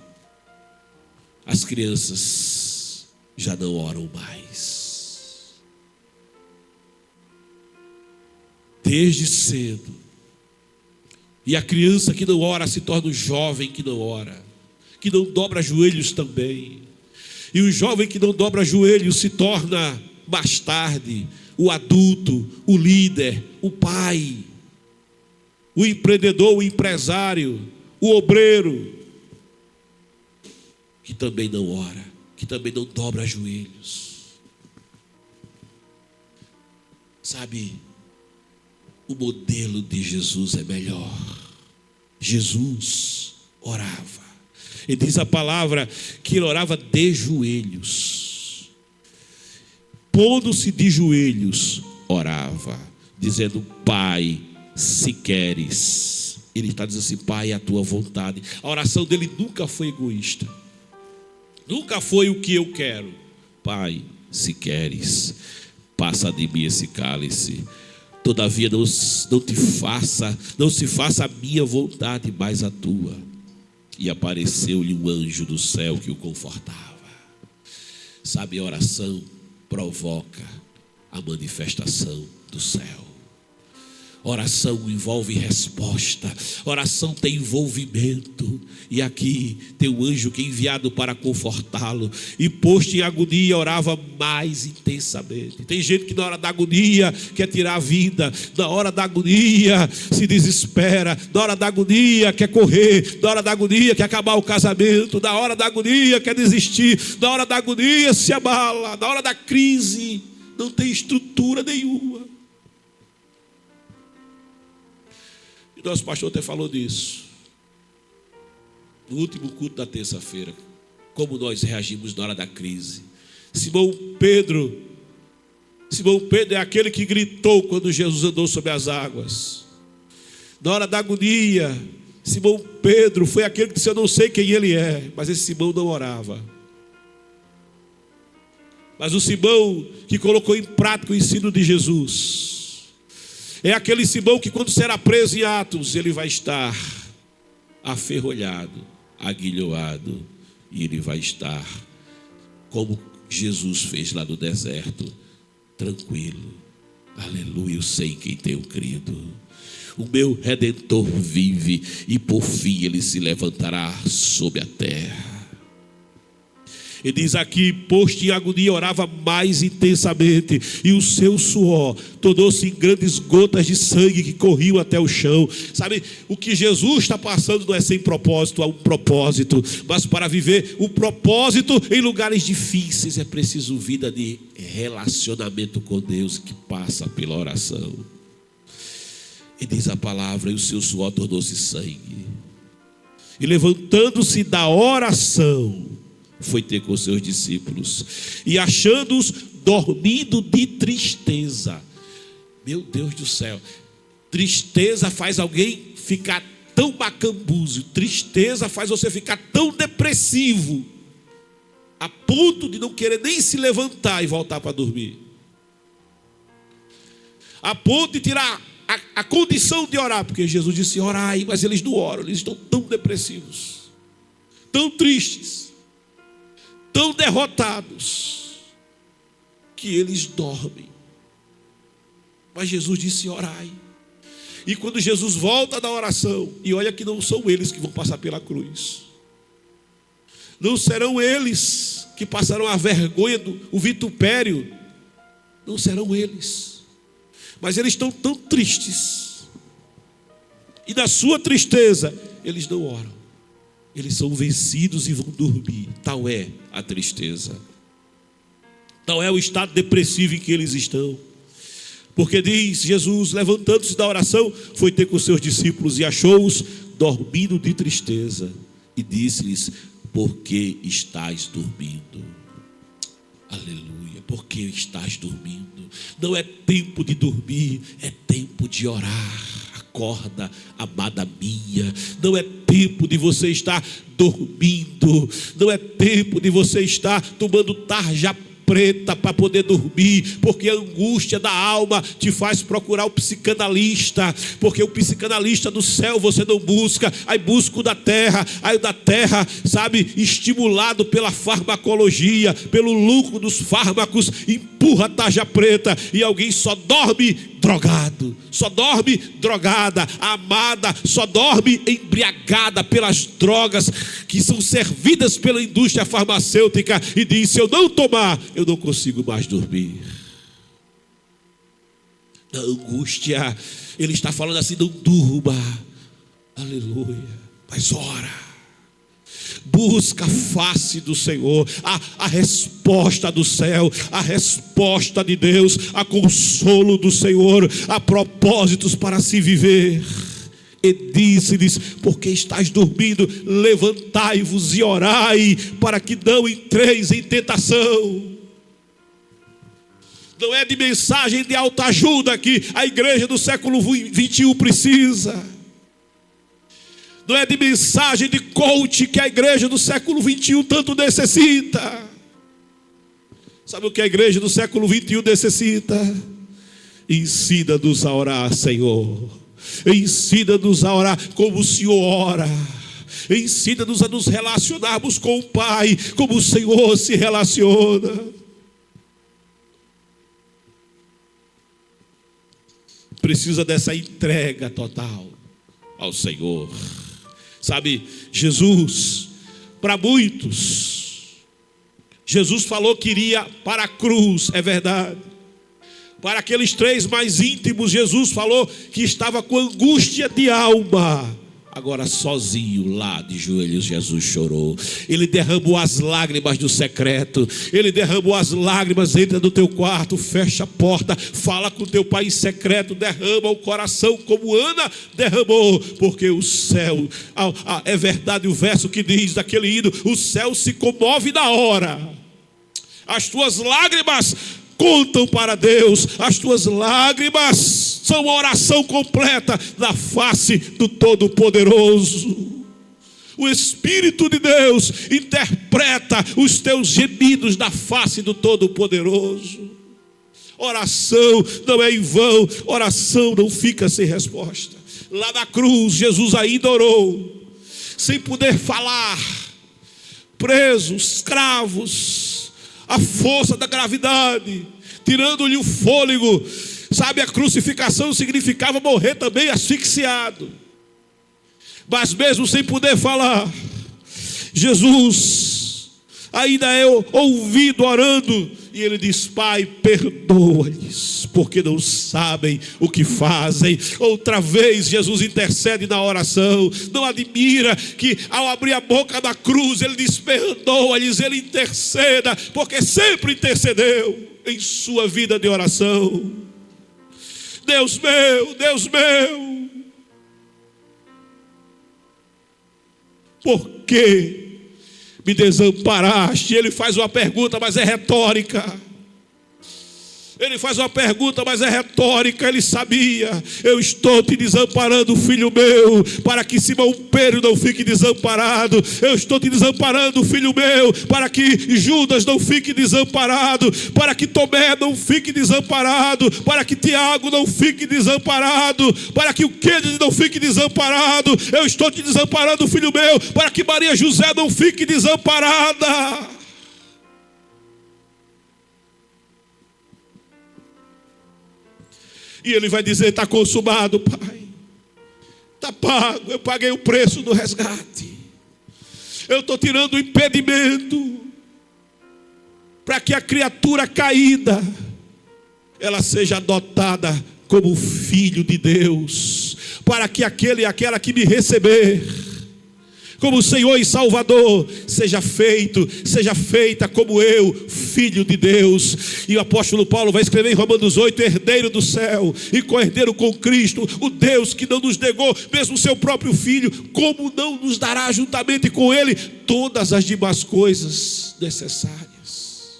as crianças já não oram mais. Desde cedo. E a criança que não ora se torna um jovem que não ora, que não dobra joelhos também. E o jovem que não dobra joelhos se torna, mais tarde, o adulto, o líder, o pai, o empreendedor, o empresário, o obreiro, que também não ora, que também não dobra joelhos. Sabe, o modelo de Jesus é melhor. Jesus orava. E diz a palavra que ele orava de joelhos. Pondo-se de joelhos, orava, dizendo: Pai, se queres. Ele está dizendo assim: Pai, é a tua vontade. A oração dele nunca foi egoísta. Nunca foi o que eu quero. Pai, se queres, passa de mim esse cálice. Todavia não se faça a minha vontade, mas a tua. E apareceu-lhe um anjo do céu que o confortava. Sabe, a oração provoca a manifestação do céu. Oração envolve resposta. Oração tem envolvimento. E aqui tem um anjo que é enviado para confortá-lo. E posto em agonia, orava mais intensamente. Tem gente que na hora da agonia quer tirar a vida. Na hora da agonia se desespera. Na hora da agonia quer correr. Na hora da agonia quer acabar o casamento. Na hora da agonia quer desistir. Na hora da agonia se abala. Na hora da crise não tem estrutura nenhuma. E nosso pastor até falou disso no último culto da terça-feira. Como nós reagimos na hora da crise. Simão Pedro é aquele que gritou quando Jesus andou sobre as águas. Na hora da agonia, Simão Pedro foi aquele que disse: eu não sei quem ele é. Mas esse Simão não orava. Mas o Simão que colocou em prática o ensino de Jesus é aquele Simão que, quando será preso em Atos, ele vai estar aferrolhado, aguilhoado, e ele vai estar como Jesus fez lá no deserto, tranquilo. Aleluia, eu sei em quem tenho crido. O meu Redentor vive, e por fim ele se levantará sobre a terra. Ele diz aqui: posto em agonia, orava mais intensamente, e o seu suor tornou-se em grandes gotas de sangue que corriam até o chão. Sabe, o que Jesus está passando não é sem propósito, há um propósito. Mas para viver o propósito em lugares difíceis é preciso vida de relacionamento com Deus, que passa pela oração. E diz a palavra: e o seu suor tornou-se sangue. E levantando-se da oração, foi ter com seus discípulos, e achando-os dormindo de tristeza. Meu Deus do céu, tristeza faz alguém ficar tão macambúzio, tristeza faz você ficar tão depressivo, a ponto de não querer nem se levantar e voltar para dormir, a ponto de tirar a condição de orar, porque Jesus disse: orai, mas eles não oram, eles estão tão depressivos, tão tristes, tão derrotados, que eles dormem. Mas Jesus disse: orai. E quando Jesus volta da oração, e olha que não são eles que vão passar pela cruz, não serão eles que passarão a vergonha, o vitupério, não serão eles, mas eles estão tão tristes, e na sua tristeza eles não oram. Eles são vencidos e vão dormir. Tal é a tristeza. Tal é o estado depressivo em que eles estão. Porque diz Jesus, levantando-se da oração, foi ter com seus discípulos e achou-os dormindo de tristeza. E disse-lhes: por que estás dormindo? Aleluia, por que estás dormindo? Não é tempo de dormir, é tempo de orar. Acorda, amada minha. Não é tempo de você estar dormindo. Não é tempo de você estar tomando tarja preta para poder dormir, porque a angústia da alma te faz procurar o psicanalista, porque o psicanalista do céu você não busca, aí busca o da terra, aí o da terra, sabe, estimulado pela farmacologia, pelo lucro dos fármacos, empurra a tarja preta e alguém só dorme drogado, só dorme drogada, a amada só dorme embriagada pelas drogas que são servidas pela indústria farmacêutica e diz: se eu não tomar, eu não consigo mais dormir. Na angústia, ele está falando assim: não durma, aleluia, mas ora. Busca a face do Senhor, a resposta do céu, a resposta de Deus, a consolo do Senhor, a propósitos para se viver. E disse-lhes: porque estás dormindo, levantai-vos e orai, para que não entreis em tentação. Não é de mensagem de autoajuda que a igreja do século 21 precisa. Não é de mensagem de coach que a igreja do século 21 tanto necessita. Sabe o que a igreja do século 21 necessita? Ensina-nos a orar, Senhor. Ensina-nos a orar como o Senhor ora. Ensina-nos a nos relacionarmos com o Pai como o Senhor se relaciona. Precisa dessa entrega total ao Senhor. Sabe, Jesus, para muitos, Jesus falou que iria para a cruz, é verdade. Para aqueles 3 mais íntimos, Jesus falou que estava com angústia de alma. Agora sozinho lá de joelhos Jesus chorou. Ele derramou as lágrimas do secreto. Ele derramou as lágrimas. Entra no teu quarto, fecha a porta, fala com teu pai em secreto, derrama o coração como Ana derramou, porque o céu, é verdade o verso que diz daquele hino: o céu se comove na hora. As tuas lágrimas contam para Deus, as tuas lágrimas são uma oração completa na face do Todo-Poderoso. O Espírito de Deus interpreta os teus gemidos na face do Todo-Poderoso. Oração não é em vão, oração não fica sem resposta. Lá na cruz, Jesus ainda orou, sem poder falar, presos, escravos, a força da gravidade, tirando-lhe o fôlego. Sabe, a crucificação significava morrer também asfixiado. Mas mesmo sem poder falar, Jesus ainda é ouvido orando. E ele diz: Pai, perdoa-lhes, porque não sabem o que fazem. Outra vez Jesus intercede na oração. Não admira que ao abrir a boca da cruz ele diz: perdoa-lhes, ele interceda, porque sempre intercedeu em sua vida de oração. Deus meu, por que me desamparaste? Ele faz uma pergunta, mas é retórica. Ele faz uma pergunta, mas é retórica. Ele sabia: eu estou te desamparando, filho meu, para que Simão Pedro não fique desamparado. Eu estou te desamparando, filho meu, para que Judas não fique desamparado, para que Tomé não fique desamparado, para que Tiago não fique desamparado, para que o Kennedy não fique desamparado. Eu estou te desamparando, filho meu, para que Maria José não fique desamparada. E ele vai dizer: está consumado, Pai, está pago, eu paguei o preço do resgate. Eu estou tirando o impedimento para que a criatura caída ela seja adotada como filho de Deus, para que aquele e aquela que me receber como Senhor e Salvador seja feita como eu, filho de Deus. E o apóstolo Paulo vai escrever em Romanos 8: herdeiro do céu e co-herdeiro com Cristo, o Deus que não nos negou mesmo o seu próprio filho, como não nos dará juntamente com ele todas as demais coisas necessárias.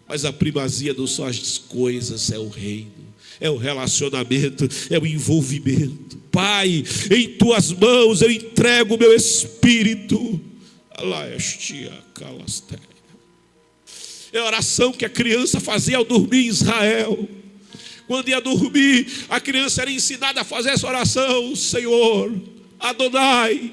Mas a primazia não são as coisas, é o reino, é o relacionamento, é o envolvimento. Pai, em tuas mãos eu entrego o meu espírito. É a oração que a criança fazia ao dormir em Israel. Quando ia dormir, a criança era ensinada a fazer essa oração: Senhor, Adonai,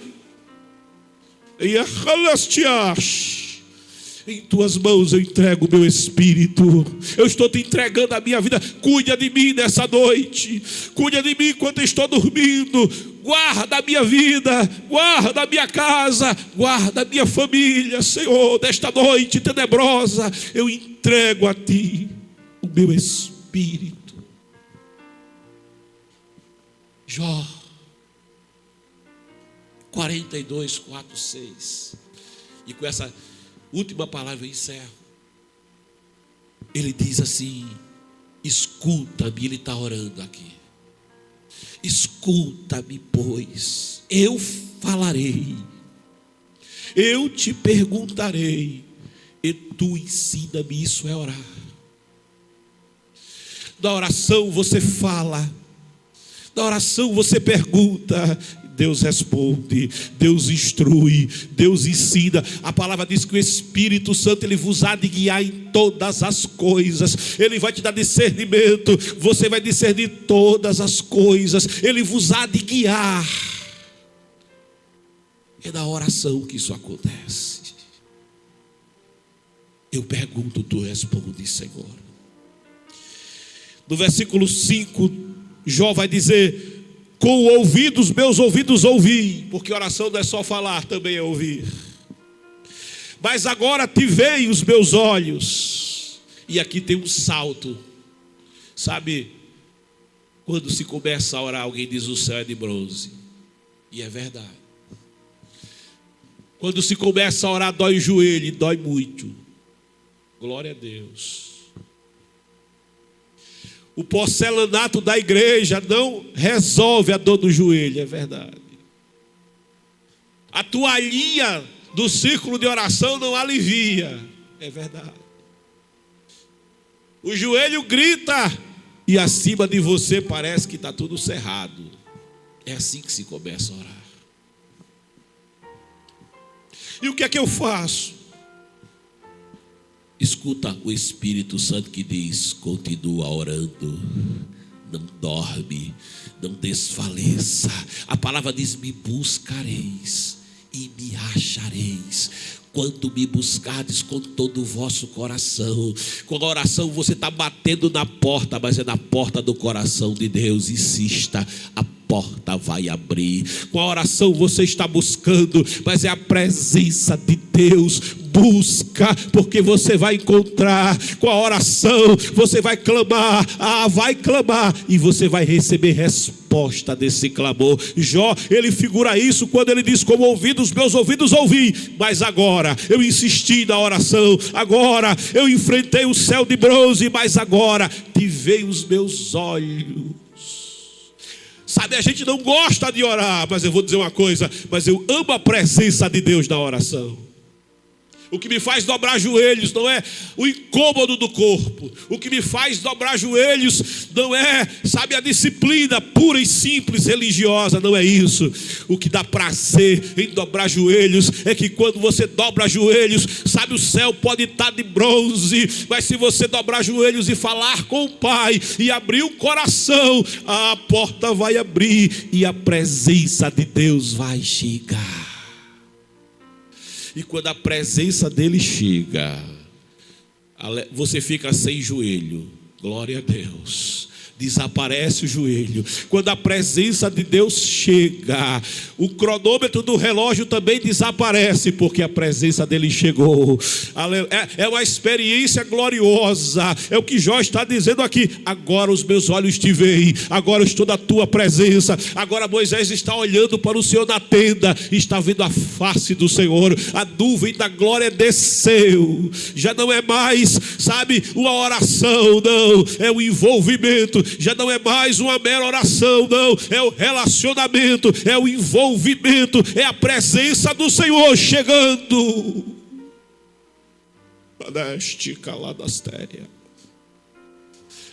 em tuas mãos eu entrego o meu espírito. Eu estou te entregando a minha vida. Cuida de mim nessa noite. Cuida de mim enquanto eu estou dormindo. Guarda a minha vida. Guarda a minha casa. Guarda a minha família. Senhor, nesta noite tenebrosa, eu entrego a ti o meu espírito. Jó 42, 4, 6. E com essa última palavra eu encerro. Ele diz assim: escuta-me. Ele está orando aqui. Escuta-me, pois eu falarei, eu te perguntarei, e tu ensina-me. Isso é orar. Na oração você fala, na oração você pergunta, Deus responde, Deus instrui, Deus ensina. A palavra diz que o Espírito Santo, ele vos há de guiar em todas as coisas. Ele vai te dar discernimento, você vai discernir todas as coisas. Ele vos há de guiar. É na oração que isso acontece. Eu pergunto, tu respondes, Senhor. No versículo 5, Jó vai dizer: com ouvidos, meus ouvidos ouvi, porque oração não é só falar, também é ouvir. Mas agora te veem os meus olhos. E aqui tem um salto. Sabe, quando se começa a orar, alguém diz: o céu é de bronze. E é verdade. Quando se começa a orar, dói o joelho, e dói muito. Glória a Deus. O porcelanato da igreja não resolve a dor do joelho, é verdade. A toalhinha do círculo de oração não alivia, é verdade. O joelho grita e acima de você parece que está tudo cerrado. É assim que se começa a orar. E o que é que eu faço? Escuta o Espírito Santo que diz: continua orando, não dorme, não desfaleça. A palavra diz: me buscareis e me achareis, quando me buscardes com todo o vosso coração. Com a oração você está batendo na porta, mas é na porta do coração de Deus. Insista, a porta vai abrir. Com a oração você está buscando, mas é a presença de Deus. Busca, porque você vai encontrar. Com a oração você vai clamar, vai clamar, e você vai receber resposta desse clamor. Jó, ele figura isso quando ele diz: como ouvidos, meus ouvidos ouvi, mas agora eu insisti na oração, agora eu enfrentei o céu de bronze, mas agora te veio os meus olhos. Sabe, a gente não gosta de orar, mas eu vou dizer uma coisa: mas eu amo a presença de Deus na oração. O que me faz dobrar joelhos não é o incômodo do corpo. O que me faz dobrar joelhos não é, sabe, a disciplina pura e simples religiosa. Não é isso. O que dá prazer em dobrar joelhos é que quando você dobra joelhos, sabe, o céu pode estar de bronze, mas se você dobrar joelhos e falar com o Pai e abrir o coração, a porta vai abrir e a presença de Deus vai chegar. E quando a presença dele chega, você fica sem joelho. Glória a Deus. Desaparece o joelho. Quando a presença de Deus chega, o cronômetro do relógio também desaparece, porque a presença dele chegou. É uma experiência gloriosa. É o que Jó está dizendo aqui: agora os meus olhos te veem, agora eu estou na tua presença. Agora Moisés está olhando para o Senhor na tenda, está vendo a face do Senhor. A nuvem da glória desceu. Já não é mais, sabe, uma oração, não, é o envolvimento. Já não é mais uma mera oração, não, é o relacionamento, é o envolvimento, é a presença do Senhor chegando.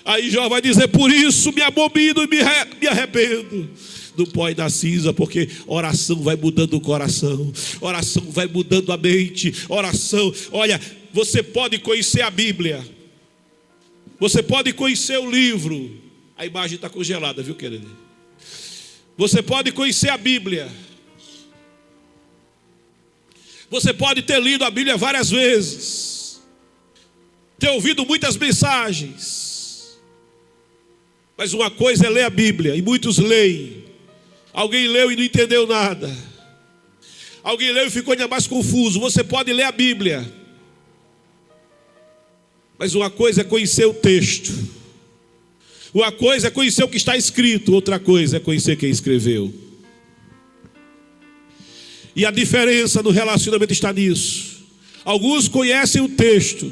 Aí Jó vai dizer: por isso me abomino e me arrependo. no pó e na cinza, porque oração vai mudando o coração, oração vai mudando a mente, oração, olha, você pode conhecer a Bíblia, você pode conhecer o livro, a imagem está congelada, viu, querido? Você pode conhecer a Bíblia, você pode ter lido a Bíblia várias vezes, ter ouvido muitas mensagens, mas uma coisa é ler a Bíblia, e muitos leem. Alguém leu e não entendeu nada, alguém leu e ficou ainda mais confuso. Você pode ler a Bíblia, mas uma coisa é conhecer o texto, uma coisa é conhecer o que está escrito, outra coisa é conhecer quem escreveu. E a diferença no relacionamento está nisso. Alguns conhecem o texto,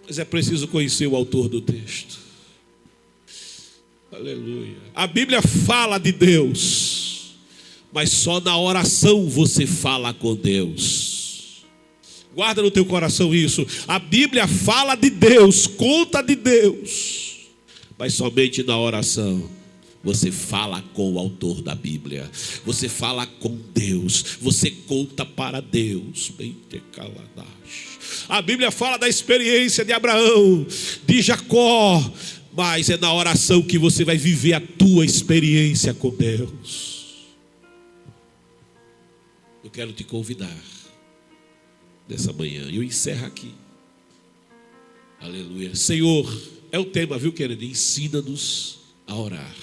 mas é preciso conhecer o autor do texto. Aleluia. A Bíblia fala de Deus, mas só na oração você fala com Deus. Guarda no teu coração isso. A Bíblia fala de Deus, conta de Deus, mas somente na oração você fala com o autor da Bíblia, você fala com Deus, você conta para Deus. A Bíblia fala da experiência de Abraão, de Jacó, mas é na oração que você vai viver a tua experiência com Deus. Eu quero te convidar nessa manhã, eu encerro aqui. Aleluia. Senhor, é o tema, viu, querido? Ensina-nos a orar.